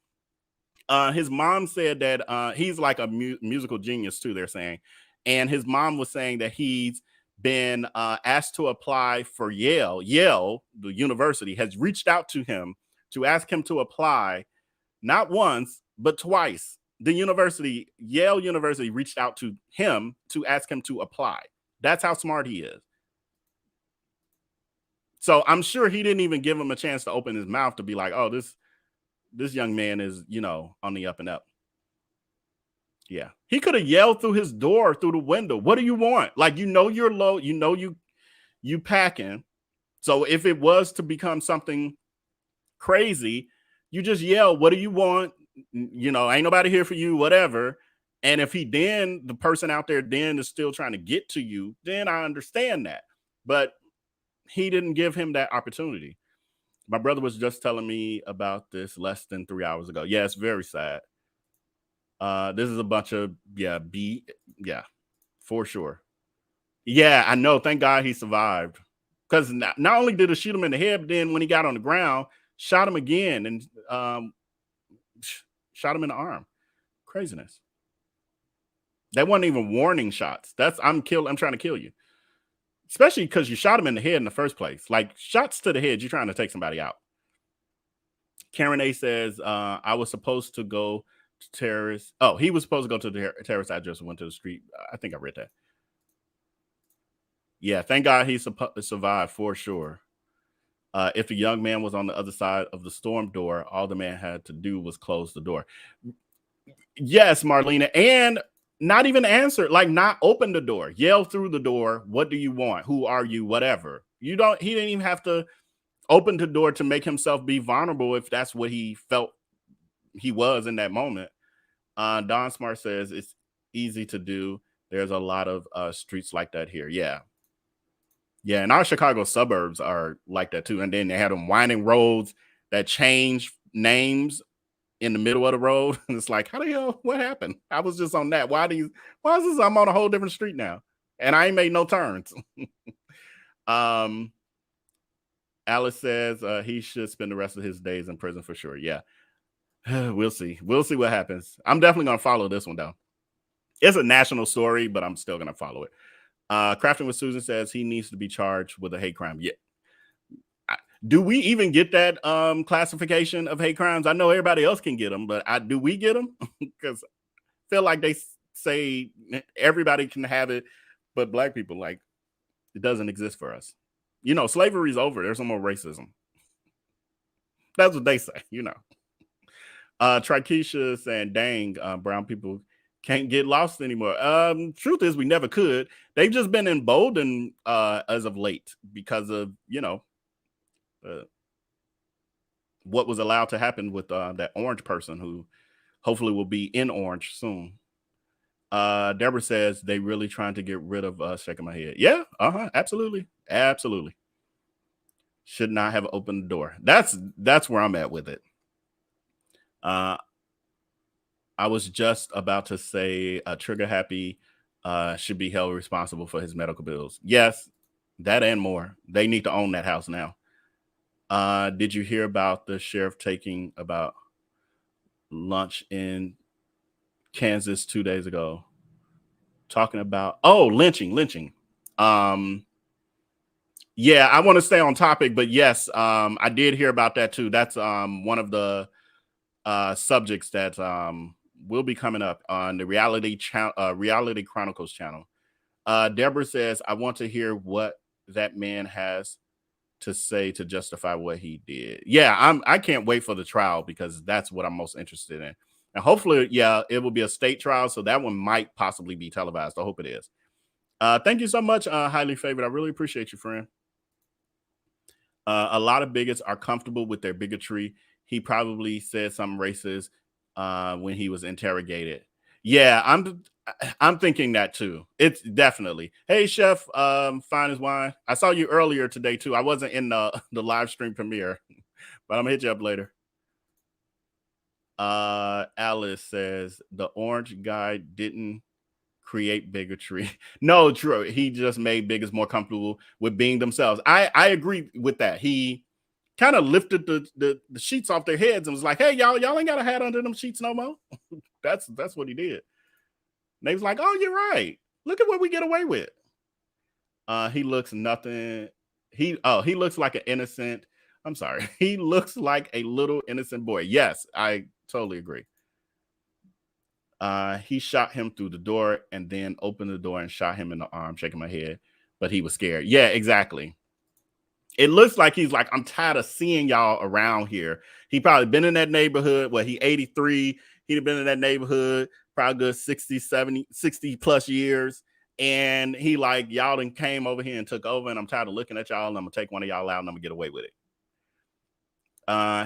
His mom said that he's like a musical genius too, they're saying. And his mom was saying that he's been asked to apply for Yale. Yale, the university, has reached out to him to ask him to apply, not once, but twice. The university, Yale University, reached out to him to ask him to apply. That's how smart he is. So I'm sure he didn't even give him a chance to open his mouth to be like, oh, this young man is, on the up and up. Yeah. He could have yelled through his door, through the window. What do you want? Like, you're low, you packing. So if it was to become something crazy, you just yell, what do you want? Ain't nobody here for you, whatever. And if the person out there then is still trying to get to you, then I understand that. But he didn't give him that opportunity. My brother was just telling me about this less than 3 hours ago. Yeah, it's very sad. This is a bunch of, yeah, for sure. Yeah, I know. Thank God he survived. Because not only did it shoot him in the head, but then when he got on the ground, shot him again and shot him in the arm. Craziness. That wasn't even warning shots. I'm trying to kill you. Especially because you shot him in the head in the first place. Like, shots to the head, you're trying to take somebody out. Karen A says, I was supposed to go to terrorists. Oh, he was supposed to go to the terrorist address and went to the street. I think I read that. Yeah, thank God he survived for sure. If a young man was on the other side of the storm door, all the man had to do was close the door. Yes, Marlena. And not even answer, like, not open the door, yell through the door. What do you want? Who are you? Whatever. He didn't even have to opened the door to make himself be vulnerable if that's what he felt he was in that moment. Don Smart says it's easy to do. There's a lot of streets like that here. Yeah. Yeah, and our Chicago suburbs are like that too. And then they had them winding roads that change names in the middle of the road. And it's like, how the hell, what happened? I was just on that. Why is this? I'm on a whole different street now. And I ain't made no turns. Alice says he should spend the rest of his days in prison for sure. Yeah. We'll see. We'll see what happens. I'm definitely going to follow this one, though. It's a national story, but I'm still going to follow it. Crafting with Susan says he needs to be charged with a hate crime. Yeah. Do we even get that classification of hate crimes? I know everybody else can get them, but do we get them? Because I feel like they say everybody can have it, but Black people, like, it doesn't exist for us. You know, slavery's over. There's no more racism. That's what they say, you know. Trikesha saying, dang, brown people can't get lost anymore. Truth is, we never could. They've just been emboldened as of late because of, you know, what was allowed to happen with that orange person who hopefully will be in orange soon. Deborah says they really trying to get rid of shaking my head. Yeah, absolutely. Absolutely. Should not have opened the door. That's where I'm at with it. I was just about to say Trigger Happy should be held responsible for his medical bills. Yes, that and more. They need to own that house now. Did you hear about the sheriff taking about lunch in Kansas 2 days ago? Talking about, lynching. Yeah, I want to stay on topic, but yes, I did hear about that too. That's one of the subjects that will be coming up on the Reality Chronicles channel. Deborah says, I want to hear what that man has to say to justify what he did. Yeah, I can't wait for the trial because that's what I'm most interested in. And hopefully, yeah, it will be a state trial. So that one might possibly be televised. I hope it is. Thank you so much, highly favored. I really appreciate you, friend. A lot of bigots are comfortable with their bigotry. He probably said something racist when he was interrogated. Yeah, I'm thinking that too. It's definitely. Hey, Chef, fine as wine. I saw you earlier today too. I wasn't in the live stream premiere, but I'm gonna hit you up later. Alice says the orange guy didn't create bigotry. No, true. He just made bigots more comfortable with being themselves. I agree with that. He kind of lifted the sheets off their heads and was like, hey, y'all ain't got a hat under them sheets no more. That's what he did. And they was like, oh, you're right. Look at what we get away with. He looks nothing. He looks like an innocent. I'm sorry. He looks like a little innocent boy. Yes, I totally agree. He shot him through the door and then opened the door and shot him in the arm, shaking my head, but he was scared. Yeah, exactly. It looks like he's like, I'm tired of seeing y'all around here. He probably been in that neighborhood. Well, he 83. He'd have been in that neighborhood probably good 60, 70, 60 plus years. And he like, y'all done came over here and took over, and I'm tired of looking at y'all, and I'm gonna take one of y'all out and I'm gonna get away with it.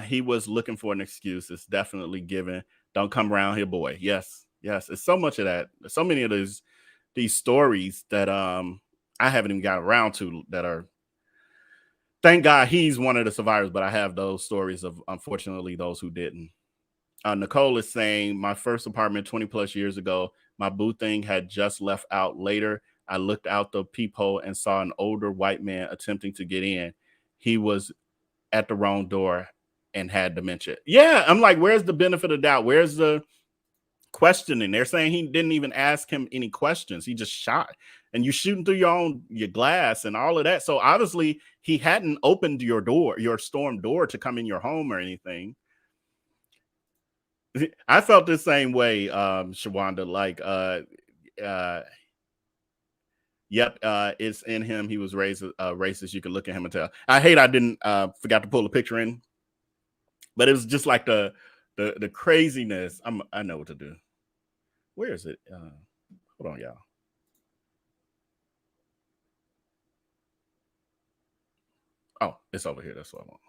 He was looking for an excuse. It's definitely given. Don't come around here, boy. Yes. It's so much of that. There's so many of these stories that I haven't even got around to that are. Thank God he's one of the survivors, but I have those stories of, unfortunately, those who didn't. Nicole is saying, my first apartment 20 plus years ago, my boo thing had just left out later. I looked out the peephole and saw an older white man attempting to get in. He was at the wrong door and had dementia. Yeah, I'm like, where's the benefit of doubt? Where's the questioning? They're saying he didn't even ask him any questions. He just shot. And you shooting through your glass and all of that. So obviously he hadn't opened your door, your storm door to come in your home or anything. I felt the same way, Shawanda. Like, yep, it's in him. He was raised racist. You can look at him and tell. I hate I didn't forgot to pull a picture in, but it was just like the craziness. I know what to do. Where is it? Hold on, y'all. Oh, it's over here. That's what I want.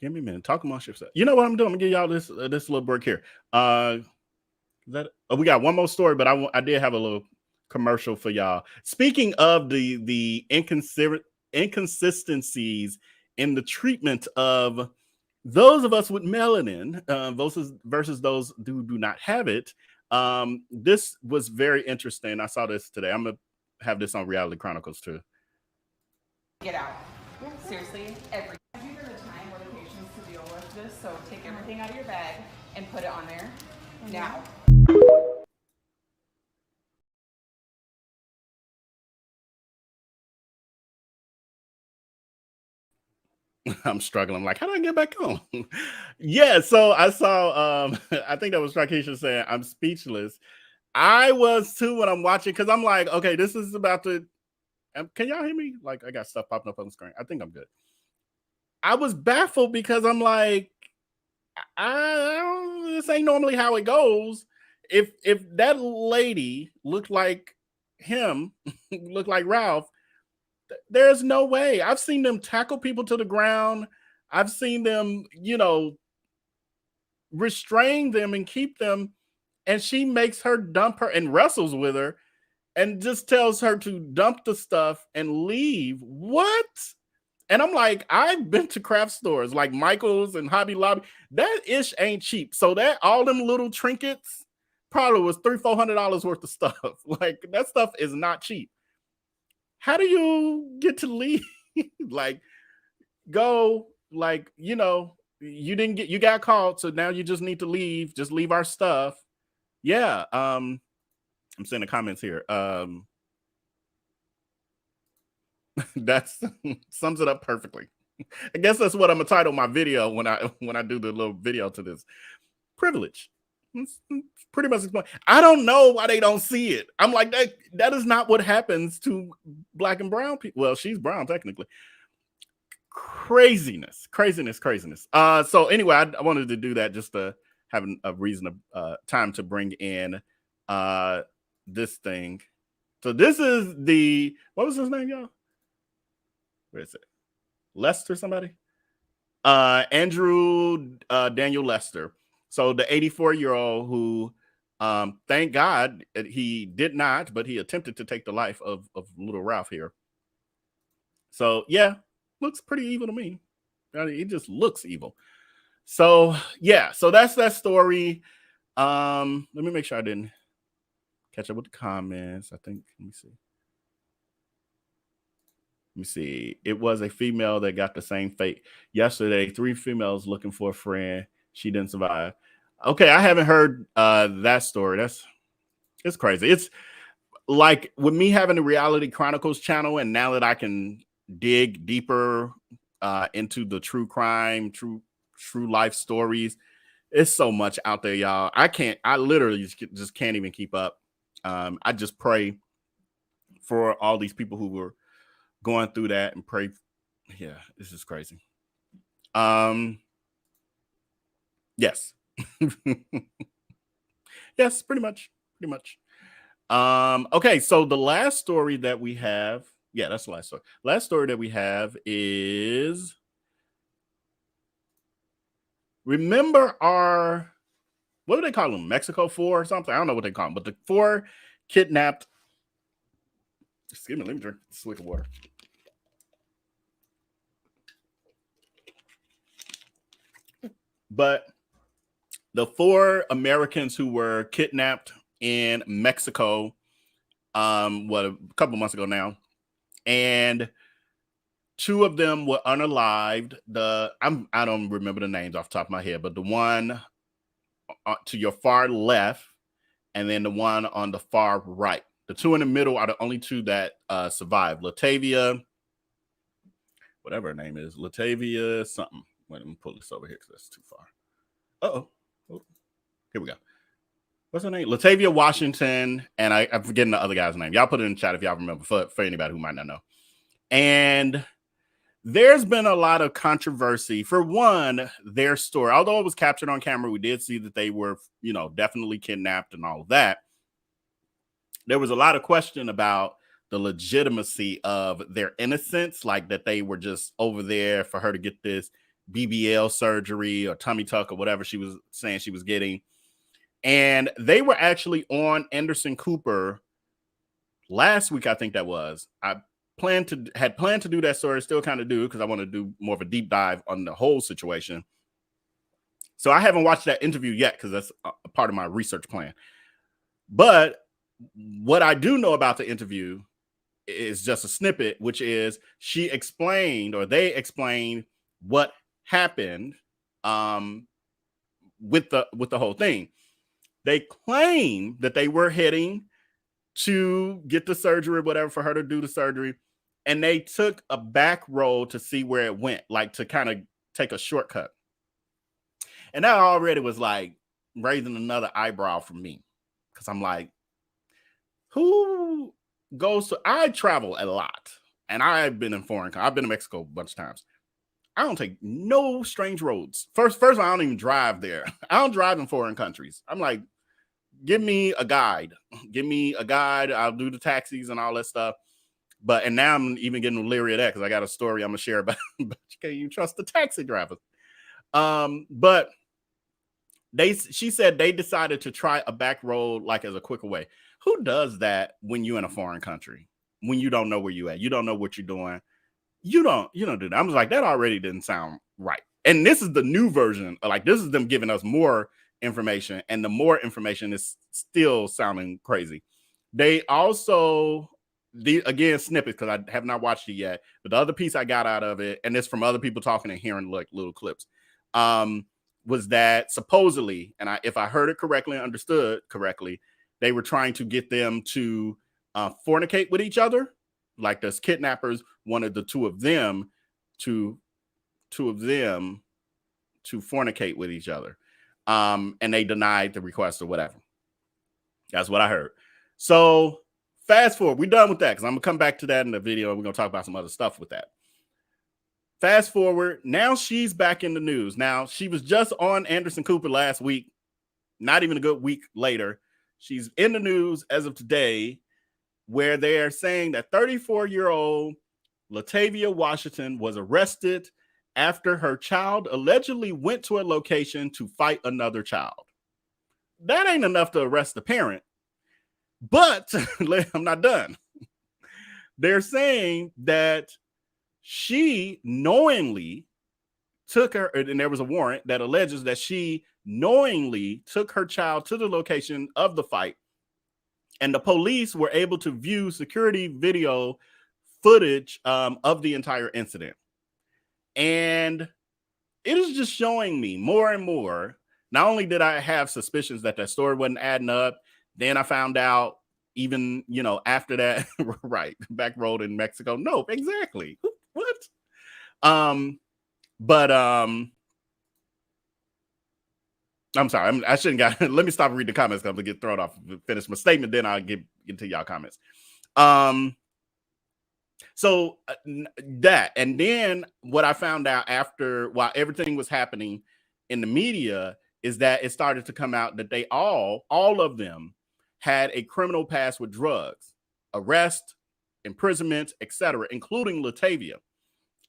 Give me a minute. Talk amongst yourself. You know what I'm doing? I'm gonna give y'all this little break here. We got one more story, but I did have a little commercial for y'all. Speaking of the inconsistencies in the treatment of those of us with melanin versus those who do not have it. This was very interesting. I saw this today. I'm gonna have this on Reality Chronicles too. Get out. Seriously, every time or the patience to deal with this, so take everything out of your bag and put it on there now. I'm struggling. Like, how do I get back on? Yeah, so I saw, I think that was Rakesha saying, I'm speechless. I was too when I'm watching, because I'm like, okay, this is about to, can y'all hear me? Like, I got stuff popping up on the screen. I think I'm good. I was baffled because I'm like, this ain't normally how it goes. If that lady looked like him, looked like Ralph, there's no way. I've seen them tackle people to the ground. I've seen them, restrain them and keep them. And she makes her dump her and wrestles with her and just tells her to dump the stuff and leave. What? And I'm like, I've been to craft stores like Michael's and Hobby Lobby. That ish ain't cheap. So that all them little trinkets probably was $300-400 worth of stuff. Like, that stuff is not cheap. How do you get to leave? Like, go, like, you got caught, so now you just need to leave. Just leave our stuff. Yeah. I'm seeing the comments here. That's sums it up perfectly. I guess that's what I'm gonna title my video when I do the little video to this. Privilege. It's pretty much explain. I don't know why they don't see it. I'm like, that is not what happens to black and brown people. Well, she's brown technically. Craziness. So anyway, I wanted to do that just to have a reason of time to bring in this thing. So this is what was his name, y'all? Where is it? Lester, somebody? Andrew Daniel Lester. So the 84-year-old who, thank God he did not, but he attempted to take the life of little Ralph here. So yeah, looks pretty evil to me. I mean, he just looks evil. So yeah, so that's that story. Let me make sure I didn't catch up with the comments. I think, let me see. It was a female that got the same fate yesterday. 3 females looking for a friend. She didn't survive. Okay, I haven't heard that story. It's crazy. It's like with me having the Reality Chronicles channel, and now that I can dig deeper into the true crime, true life stories, it's so much out there, y'all. I literally just can't even keep up. I just pray for all these people who were going through that and pray. Yeah, this is crazy. Yes. Yes, pretty much. Okay, so the last story that we have, that's the last story. Last story that we have is, remember what do they call them? Mexico 4 or something? I don't know what they call them, but the 4 kidnapped. Excuse me, let me drink a swig of water. But the 4 Americans who were kidnapped in Mexico, a couple months ago now, and 2 of them were unalived. I don't remember the names off the top of my head, but the one to your far left, and then the one on the far right. The 2 in the middle are the only 2 that survived. Latavia, whatever her name is, Latavia something. Wait, let me pull this over here because that's too far. Uh-oh. Here we go. What's her name? Latavia Washington, and I'm forgetting the other guy's name. Y'all put it in the chat if y'all remember, for anybody who might not know. And there's been a lot of controversy. For one, their story, although it was captured on camera, we did see that they were, definitely kidnapped and all of that. There was a lot of question about the legitimacy of their innocence, like that they were just over there for her to get this BBL surgery or tummy tuck or whatever she was saying she was getting. And they were actually on Anderson Cooper last week, I think that was. I had planned to do that story, still kind of do, because I want to do more of a deep dive on the whole situation. So I haven't watched that interview yet because that's a part of my research plan. But what I do know about the interview is just a snippet, which is she explained, or they explained, what happened with the whole thing. They claim that they were heading to get the surgery, whatever, for her to do the surgery, and they took a back road to see where it went, like to kind of take a shortcut. And that already was like raising another eyebrow for me, because I'm like, who goes to? I travel a lot, and I've been in I've been to Mexico a bunch of times. I don't take no strange roads. First, I don't even drive there. I don't drive in foreign countries. I'm like, give me a guide. Give me a guide. I'll do the taxis and all that stuff. And now I'm even getting leery of that because I got a story I'm gonna share about. But can you trust the taxi drivers? But she said they decided to try a back road, like as a quicker way. Who does that when you're in a foreign country? When you don't know where you at, you don't know what you're doing. You don't do that. I was like, that already didn't sound right. And this is the new version. Like, this is them giving us more information, and the more information is still sounding crazy. They also, again, snippets, because I have not watched it yet, but the other piece I got out of it, and it's from other people talking and hearing like little clips, was that supposedly, and if I heard it correctly and understood correctly, they were trying to get them to fornicate with each other. Like, those kidnappers wanted the two of them to fornicate with each other. And they denied the request or whatever. That's what I heard. So fast forward, we're done with that, because I'm gonna come back to that in the video, and we're gonna talk about some other stuff with that. Fast forward, now she's back in the news. Now, she was just on Anderson Cooper last week, not even a good week later. She's in the news as of today, where they are saying that 34-year-old Latavia Washington was arrested after her child allegedly went to a location to fight another child. That ain't enough to arrest the parent. But I'm not done. They're saying that she knowingly took her, and there was a warrant that alleges that she knowingly took her child to the location of the fight, and the police were able to view security video footage of the entire incident. And it is just showing me more and more. Not only did I have suspicions that story wasn't adding up, then I found out, even, after that, right, back road in Mexico. No, exactly. What? I'm sorry. I shouldn't got. Let me stop reading the comments because I'm gonna get thrown off. Finish my statement, then I'll get into y'all comments. So that, and then what I found out while everything was happening in the media, is that it started to come out that they all of them had a criminal past with drugs, arrest, imprisonment, etc., including Latavia.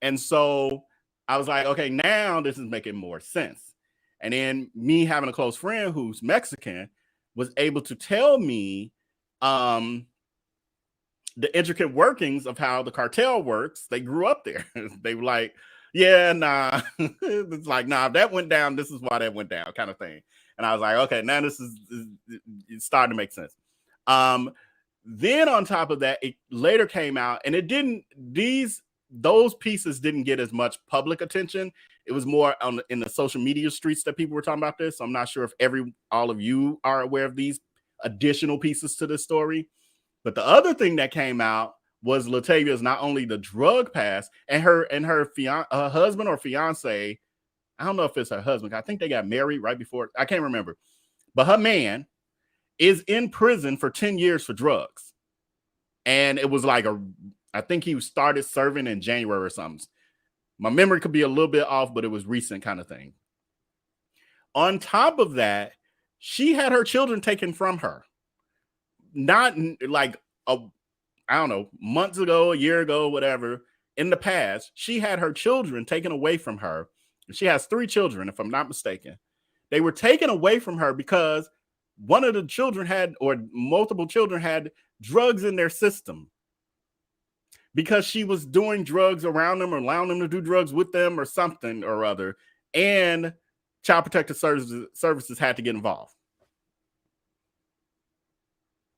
And so I was like, okay, now this is making more sense. And then me having a close friend who's Mexican was able to tell me the intricate workings of how the cartel works. They grew up there. They were like, yeah, nah. It's like, nah, that went down. This is why that went down, kind of thing. And I was like, okay, now this is it's starting to make sense. Then on top of that, it later came out, and it didn't, those pieces didn't get as much public attention. It was more in the social media streets that people were talking about this. So I'm not sure if all of you are aware of these additional pieces to this story. But the other thing that came out was Latavia's not only the drug past, and her husband or fiance, I don't know if it's her husband, I think they got married right before, I can't remember. But her man is in prison for 10 years for drugs. And it was like I think he started serving in January or something. My memory could be a little bit off, but it was recent kind of thing. On top of that, she had her children taken from her. Not like I don't know, months ago, a year ago, whatever, in the past, she had her children taken away from her. She has 3 children, if I'm not mistaken. They were taken away from her because one of the children had, or multiple children had, drugs in their system. Because she was doing drugs around them or allowing them to do drugs with them or something or other. And Child Protective Services had to get involved.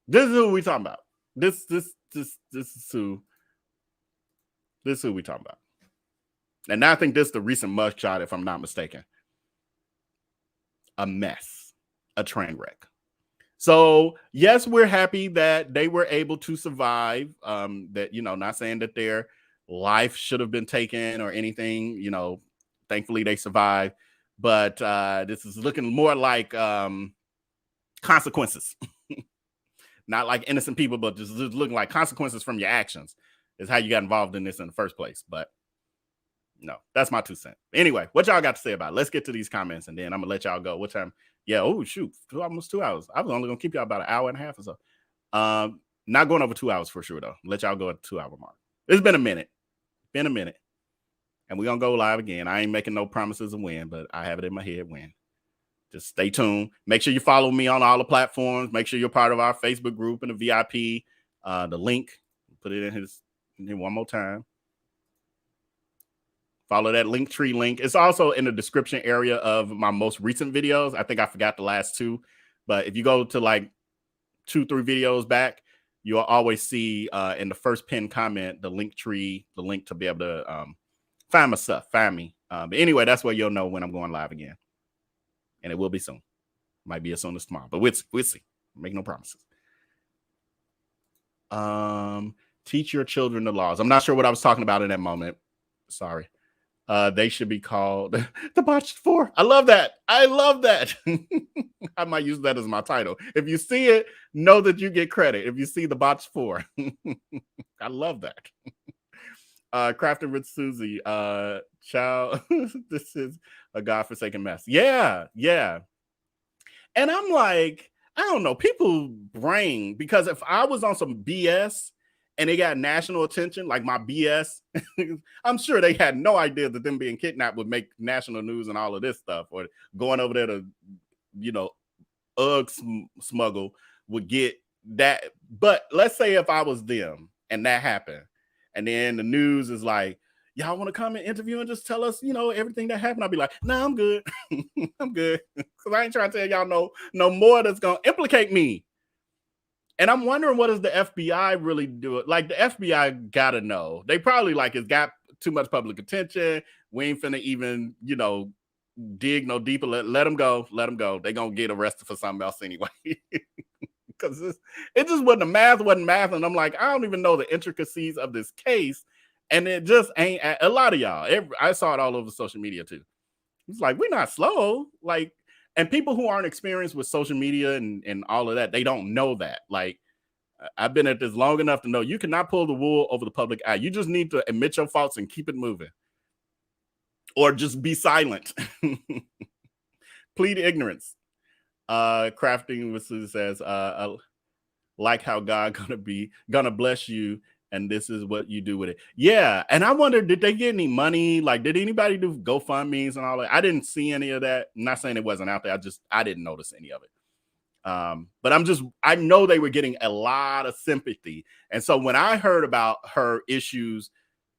This is who we talking about. This is who we talking about. And I think this is the recent mugshot, if I'm not mistaken. A mess, a train wreck. So yes, we're happy that they were able to survive. That, you know, not saying that their life should have been taken or anything. You know, thankfully they survived. But this is looking more like consequences. Not like innocent people, but just looking like consequences from your actions is how you got involved in this in the first place. But no, that's my 2 cents. Anyway, what y'all got to say about it? Let's get to these comments, and then I'm going to let y'all go. What time? Yeah, oh, shoot, almost 2 hours. I was only going to keep y'all about an hour and a half or so. Not going over 2 hours for sure, though. Let y'all go at the 2 hour mark. It's been a minute. And we're going to go live again. I ain't making no promises of when, but I have it in my head when. Just stay tuned. Make sure you follow me on all the platforms. Make sure you're part of our Facebook group and the VIP. The link, put it in here one more time. Follow that Linktree link. It's also in the description area of my most recent videos. I think I forgot the last 2. But if you go to like 2-3 videos back, you'll always see in the first pinned comment, the Linktree, the link to be able to find my stuff, find me. But anyway, that's where you'll know when I'm going live again. And it will be soon. Might be as soon as tomorrow, but we'll see. Make no promises. Teach your children the laws. I'm not sure what I was talking about in that moment. Sorry. They should be called the Botched 4. I love that. I I might use that as my title. If you see it, know that you get credit. If you see the Botched 4. I love that. Crafted with Susie. Child, this is a godforsaken mess. Yeah. And I'm like, I don't know, people brain, because if I was on some BS and they got national attention, like my BS, I'm sure they had no idea that them being kidnapped would make national news and all of this stuff, or going over there to, you know, smuggle would get that. But let's say if I was them and that happened, and then the news is like, y'all want to come and interview and just tell us, you know, everything that happened? I'll be like, nah, I'm good. I'm good. Because I ain't trying to tell y'all no more that's going to implicate me. And I'm wondering, what does the FBI really do? Like, the FBI got to know. They probably like, it's got too much public attention. We ain't finna even, you know, dig no deeper. Let them go. Let them go. They going to get arrested for something else anyway. Because it just wasn't math. And I'm like, I don't even know the intricacies of this case. And it just ain't. A lot of y'all, I saw it all over social media too. It's like, we're not slow. Like, and people who aren't experienced with social media and all of that, they don't know that. Like, I've been at this long enough to know you cannot pull the wool over the public eye. You just need to admit your faults and keep it moving. Or just be silent. Plead ignorance. Crafting with Susan says, like how God gonna bless you, and this is what you do with it. Yeah. And I wonder, did they get any money? Like, did anybody do GoFundMe's and all that? I didn't see any of that. I'm not saying it wasn't out there. I didn't notice any of it. But I know they were getting a lot of sympathy. And so when I heard about her issues,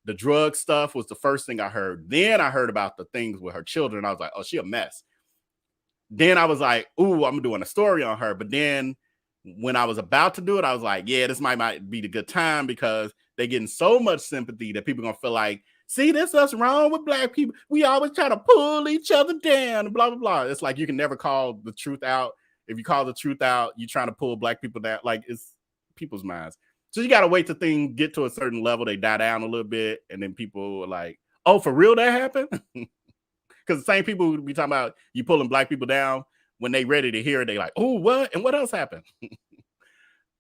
the drug stuff was the first thing I heard. Then I heard about the things with her children. I was like, oh, she a mess. Then I was like, ooh, I'm doing a story on her. But then when I was about to do it, I was like, yeah, this might be the good time, because they're getting so much sympathy that people are going to feel like, see, this us wrong with black people. We always try to pull each other down, blah, blah, blah. It's like you can never call the truth out. If you call the truth out, you're trying to pull black people down. Like, it's people's minds. So you got to wait till things get to a certain level. They die down a little bit. And then people are like, oh, for real that happened? Because the same people would be talking about you pulling black people down. When they ready to hear it, they like, oh, what? And what else happened?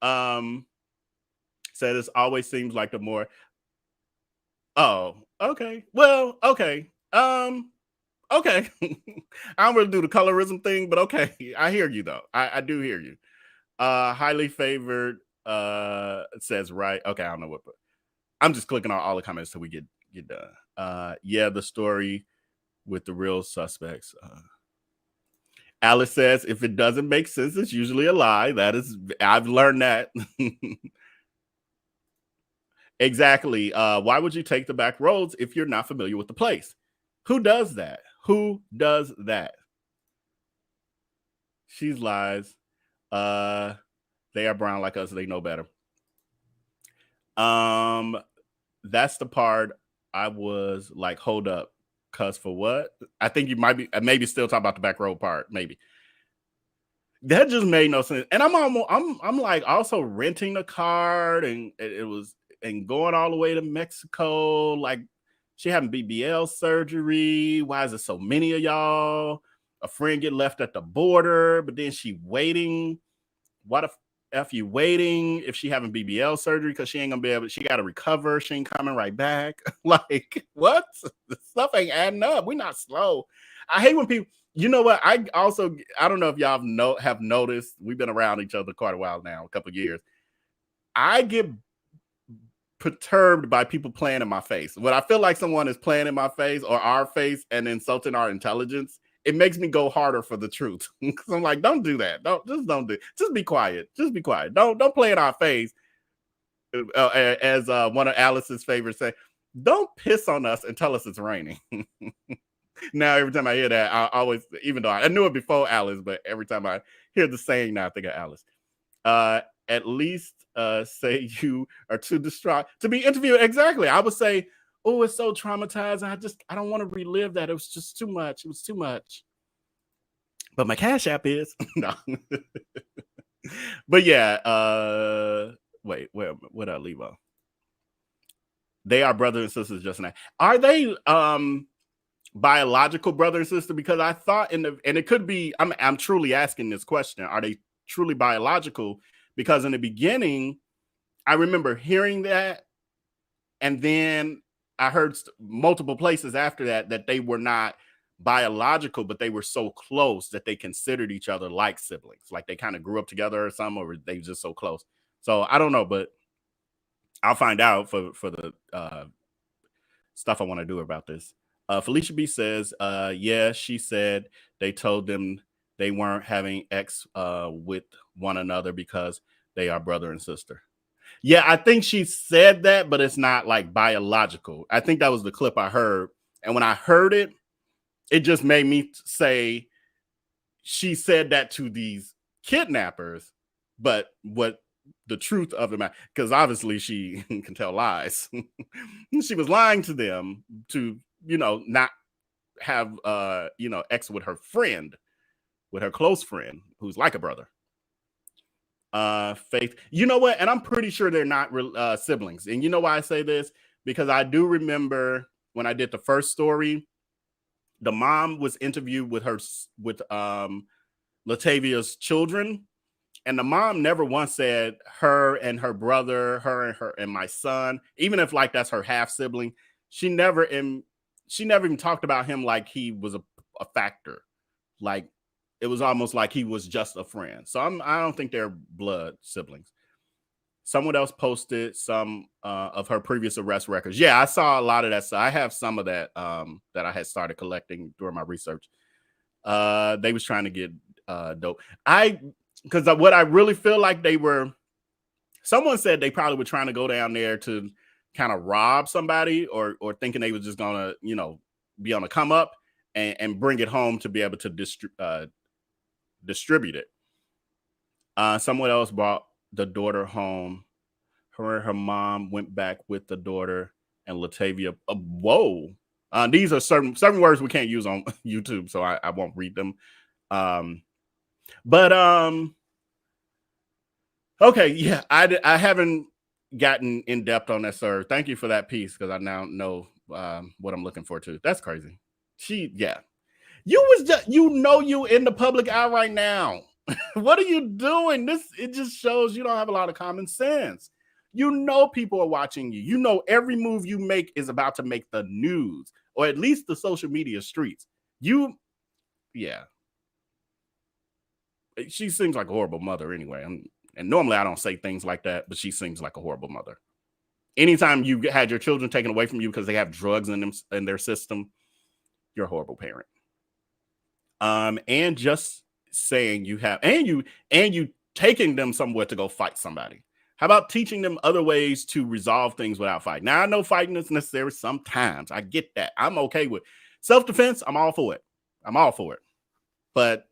Said this always seems like the more. Oh, okay. Well, okay. Okay. I don't really do the colorism thing, but okay. I hear you though. I do hear you. Highly favored says right. Okay, I don't know what, but I'm just clicking on all the comments till we get done. Yeah, the story with the real suspects. Alice says, if it doesn't make sense, it's usually a lie. I've learned that. Exactly. Why would you take the back roads if you're not familiar with the place? Who does that? Who does that? She's lies. They are brown like us. They know better. That's the part I was like, hold up. Cause for what? I think you might be maybe still talking about the back road part. Maybe that just made no sense. And I'm like also renting a car, and it was going all the way to Mexico. Like she having BBL surgery. Why is it so many of y'all? A friend get left at the border, but then she waiting. What the F you waiting if she having BBL surgery? Because she ain't gonna be able, she gotta recover. She ain't coming right back. Like, what? The stuff ain't adding up. We're not slow. I hate when people, you know what? I don't know if y'all have noticed, we've been around each other quite a while now, a couple of years. I get perturbed by people playing in my face. When I feel like someone is playing in my face or our face and insulting our intelligence, it makes me go harder for the truth. Because I'm like, don't do that. Don't do it. Just be quiet. Just be quiet. Don't play in our face. As one of Alice's favorites say, don't piss on us and tell us it's raining. Now, every time I hear that, I always, even though I knew it before Alice, but every time I hear the saying now, I think of Alice. At least say you are too distraught to be interviewed. Exactly. I would say, oh, it's so traumatizing. I don't want to relive that. It was just too much. It was too much. But my Cash App is. No. But yeah, wait, where did I leave off? They are brother and sisters just now. Are they biological brother and sister? Because I thought and it could be, I'm truly asking this question. Are they truly biological? Because in the beginning, I remember hearing that, and then I heard multiple places after that they were not biological, but they were so close that they considered each other like siblings, like they kind of grew up together or something, or they were just so close. So I don't know, but I'll find out for the stuff I want to do about this. Felicia B says, yeah, she said they told them they weren't having X with one another because they are brother and sister. Yeah, I think she said that, but it's not like biological. I think that was the clip I heard. And when I heard it, it just made me say she said that to these kidnappers, but what the truth of the matter, because obviously she can tell lies. She was lying to them to, not have, X with her friend, with her close friend, who's like a brother. Faith, you know what? And I'm pretty sure they're not siblings. And you know why I say this? Because I do remember when I did the first story, the mom was interviewed with Latavia's children, and the mom never once said her and her brother, her and my son, even if like that's her half sibling. She never even talked about him like he was a factor. Like it was almost like he was just a friend. So I don't think they're blood siblings. Someone else posted some of her previous arrest records. Yeah, I saw a lot of that. So I have some of that that I had started collecting during my research. They was trying to get dope. Because what I really feel like someone said they probably were trying to go down there to kind of rob somebody or thinking they was just gonna, be on a come up and bring it home to be able to distribute it. Someone else brought the daughter home. Her and her mom went back with the daughter and Latavia. Whoa. These are certain words we can't use on YouTube, so I won't read them. Okay, yeah, I haven't gotten in depth on that, sir. Thank you for that piece, because I now know what I'm looking for too. That's crazy. You in the public eye right now. What are you doing? It just shows you don't have a lot of common sense. People are watching you. Every move you make is about to make the news, or at least the social media streets. Yeah. She seems like a horrible mother anyway. And normally I don't say things like that, but she seems like a horrible mother. Anytime you had your children taken away from you because they have drugs in their system, you're a horrible parent. And just saying you have, and you taking them somewhere to go fight somebody. How about teaching them other ways to resolve things without fighting? Now, I know fighting is necessary sometimes. I get that. I'm okay with self-defense. I'm all for it. But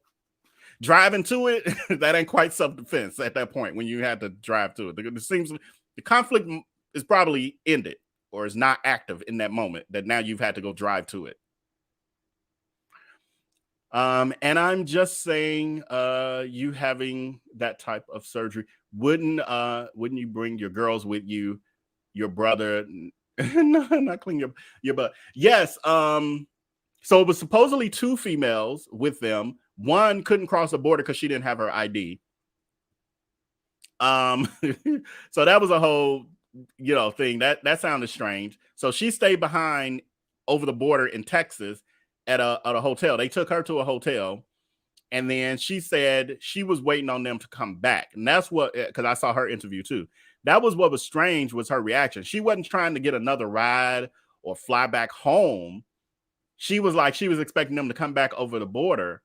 driving to it, that ain't quite self-defense at that point when you had to drive to it. It seems the conflict is probably ended or is not active in that moment that now you've had to go drive to it. And I'm just saying, you having that type of surgery, wouldn't you bring your girls with you, your brother? No, not clean your butt. Yes. So it was supposedly 2 females with them. One couldn't cross the border because she didn't have her ID. So that was a whole, thing that sounded strange. So she stayed behind over the border in Texas at a hotel. They took her to a hotel, and then she said she was waiting on them to come back. And that's what, because I saw her interview too. That was what was strange, was her reaction. She wasn't trying to get another ride or fly back home. She was expecting them to come back over the border.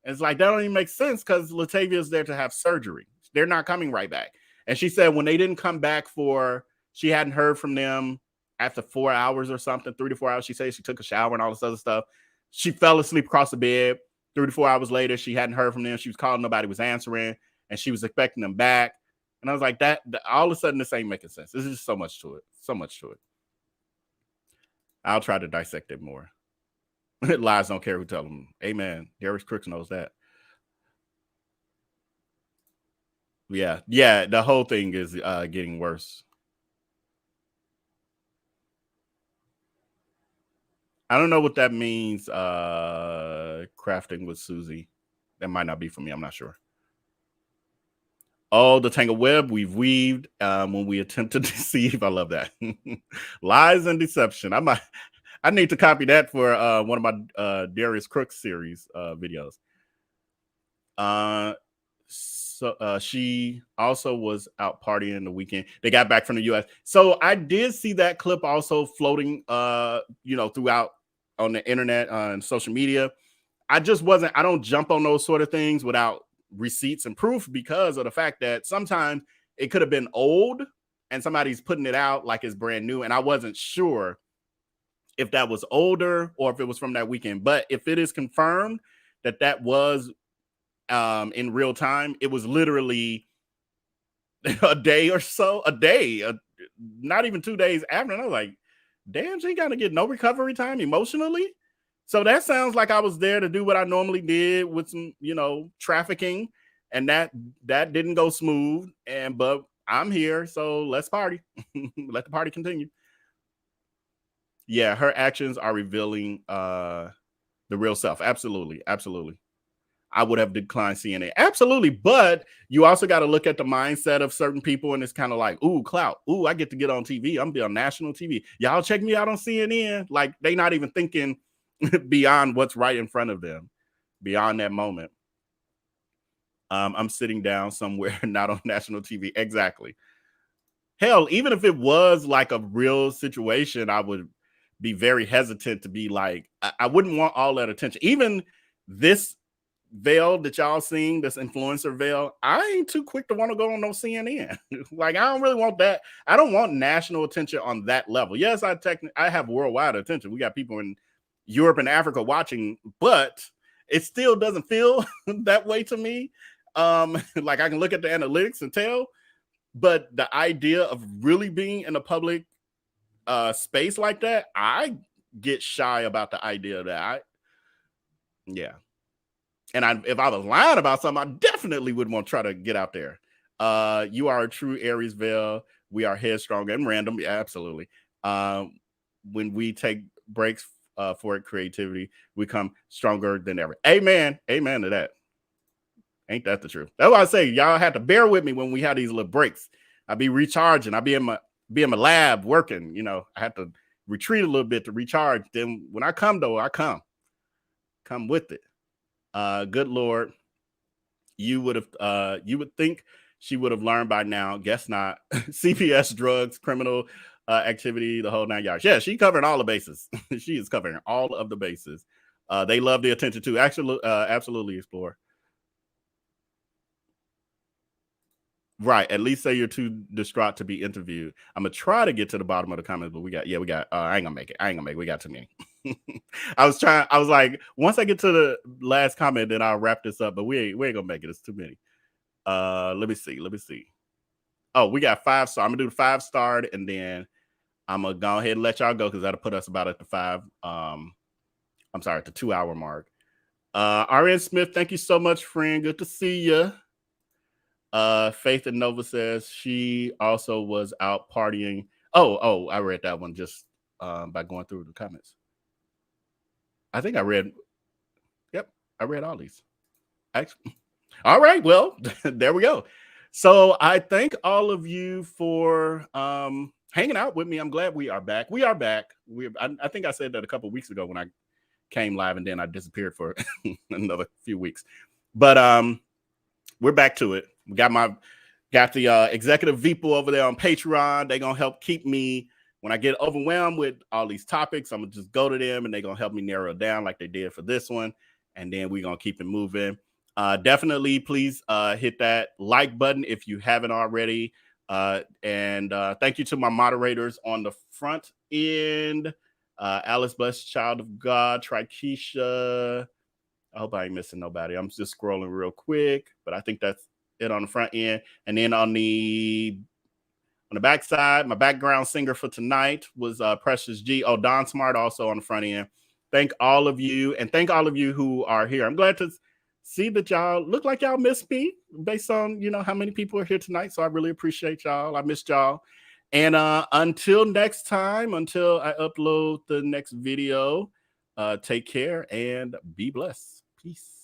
And it's like, that don't even make sense because Latavia is there to have surgery. They're not coming right back. And she said when they didn't come back she hadn't heard from them after 4 hours or something, 3 to 4 hours. She said she took a shower and all this other stuff. She fell asleep across the bed. 3 to 4 hours later, she hadn't heard from them. She was calling, nobody was answering, and she was expecting them back. And I was like, that all of a sudden, this ain't making sense. This is just so much to it. I'll try to dissect it more. Lies don't care who tell them. Amen. Darius Crooks knows that. Yeah. The whole thing is getting worse. I don't know what that means. Crafting with Susie. That might not be for me. I'm not sure. Oh, the tangled web we've weaved when we attempt to deceive. I love that. Lies and deception. I need to copy that for one of my Darius Cooks series videos. So she also was out partying the weekend. They got back from the US. So I did see that clip also floating, throughout on the internet, on social media. I don't jump on those sort of things without receipts and proof because of the fact that sometimes it could have been old and somebody's putting it out like it's brand new. And I wasn't sure if that was older or if it was from that weekend. But if it is confirmed that was in real time, it was literally a day or so, not even 2 days after. And I was like, damn, she got to get no recovery time emotionally. So that sounds like I was there to do what I normally did with some, trafficking, and that didn't go smooth. But I'm here, so let's party. Let the party continue. Yeah, her actions are revealing the real self. Absolutely. I would have declined seeing it. Absolutely. But you also got to look at the mindset of certain people. And it's kind of like, ooh, clout. Ooh, I get to get on TV. I'm be on national TV. Y'all check me out on CNN. Like, they not even thinking beyond what's right in front of them, beyond that moment. I'm sitting down somewhere, not on national TV. Exactly. Hell, even if it was like a real situation, I would be very hesitant to be like, I wouldn't want all that attention. Even this veil that y'all seeing, this influencer veil, I ain't too quick to want to go on no CNN. Like, I don't really want that. I don't want national attention on that level. Yes, I have worldwide attention. We got people in Europe and Africa watching, but it still doesn't feel that way to me. Like, I can look at the analytics and tell, but the idea of really being in a public space like that, I get shy about the idea of that. Yeah. And if I was lying about something, I definitely would want to try to get out there. You are a true Aries veil. We are headstrong and random. Yeah, absolutely. When we take breaks for creativity, we come stronger than ever. Amen. Amen to that. Ain't that the truth? That's why I say y'all have to bear with me when we have these little breaks. I be recharging. I be in my lab working. I have to retreat a little bit to recharge. Then when I come, though, I come with it. Good Lord, you would think she would have learned by now. Guess not. CPS, drugs, criminal activity, the whole 9 yards. Yeah, she covering all the bases. She is covering all of the bases. They love the attention too. Actually, absolutely, Explore. Right. At least say you're too distraught to be interviewed. I'm gonna try to get to the bottom of the comments, but we got I ain't gonna make it. We got too many. I was like, once I get to the last comment, then I'll wrap this up, but we ain't gonna make it. It's too many. Let me see. Oh, we got 5-star. I'm gonna do the 5-starred, and then I'm gonna go ahead and let y'all go because that'll put us about at the at the 2-hour mark. RN Smith, thank you so much, friend. Good to see you. Faith and Nova says she also was out partying. Oh, I read that one just by going through the comments. I think I read. Yep, I read all these. Actually, all right. Well, there we go. So I thank all of you for hanging out with me. I'm glad we are back. We are back. I think I said that a couple of weeks ago when I came live, and then I disappeared for another few weeks. But we're back to it. We got the executive Veeple over there on Patreon. They're gonna help keep me when I get overwhelmed with all these topics. I'm gonna just go to them, and they're gonna help me narrow it down like they did for this one, and then we're gonna keep it moving. Definitely, please hit that like button if you haven't already. And thank you to my moderators on the front end. Alice Blessed Child of God, Trikeisha. I hope I ain't missing nobody. I'm just scrolling real quick, but I think that's it on the front end. And then on the back side, my background singer for tonight was Precious G. Oh, Don Smart also on the front end. Thank all of you, and thank all of you who are here. I'm glad to see that y'all look like y'all missed me based on, how many people are here tonight. So I really appreciate y'all. I missed y'all. And until next time, until I upload the next video, take care and be blessed. Peace.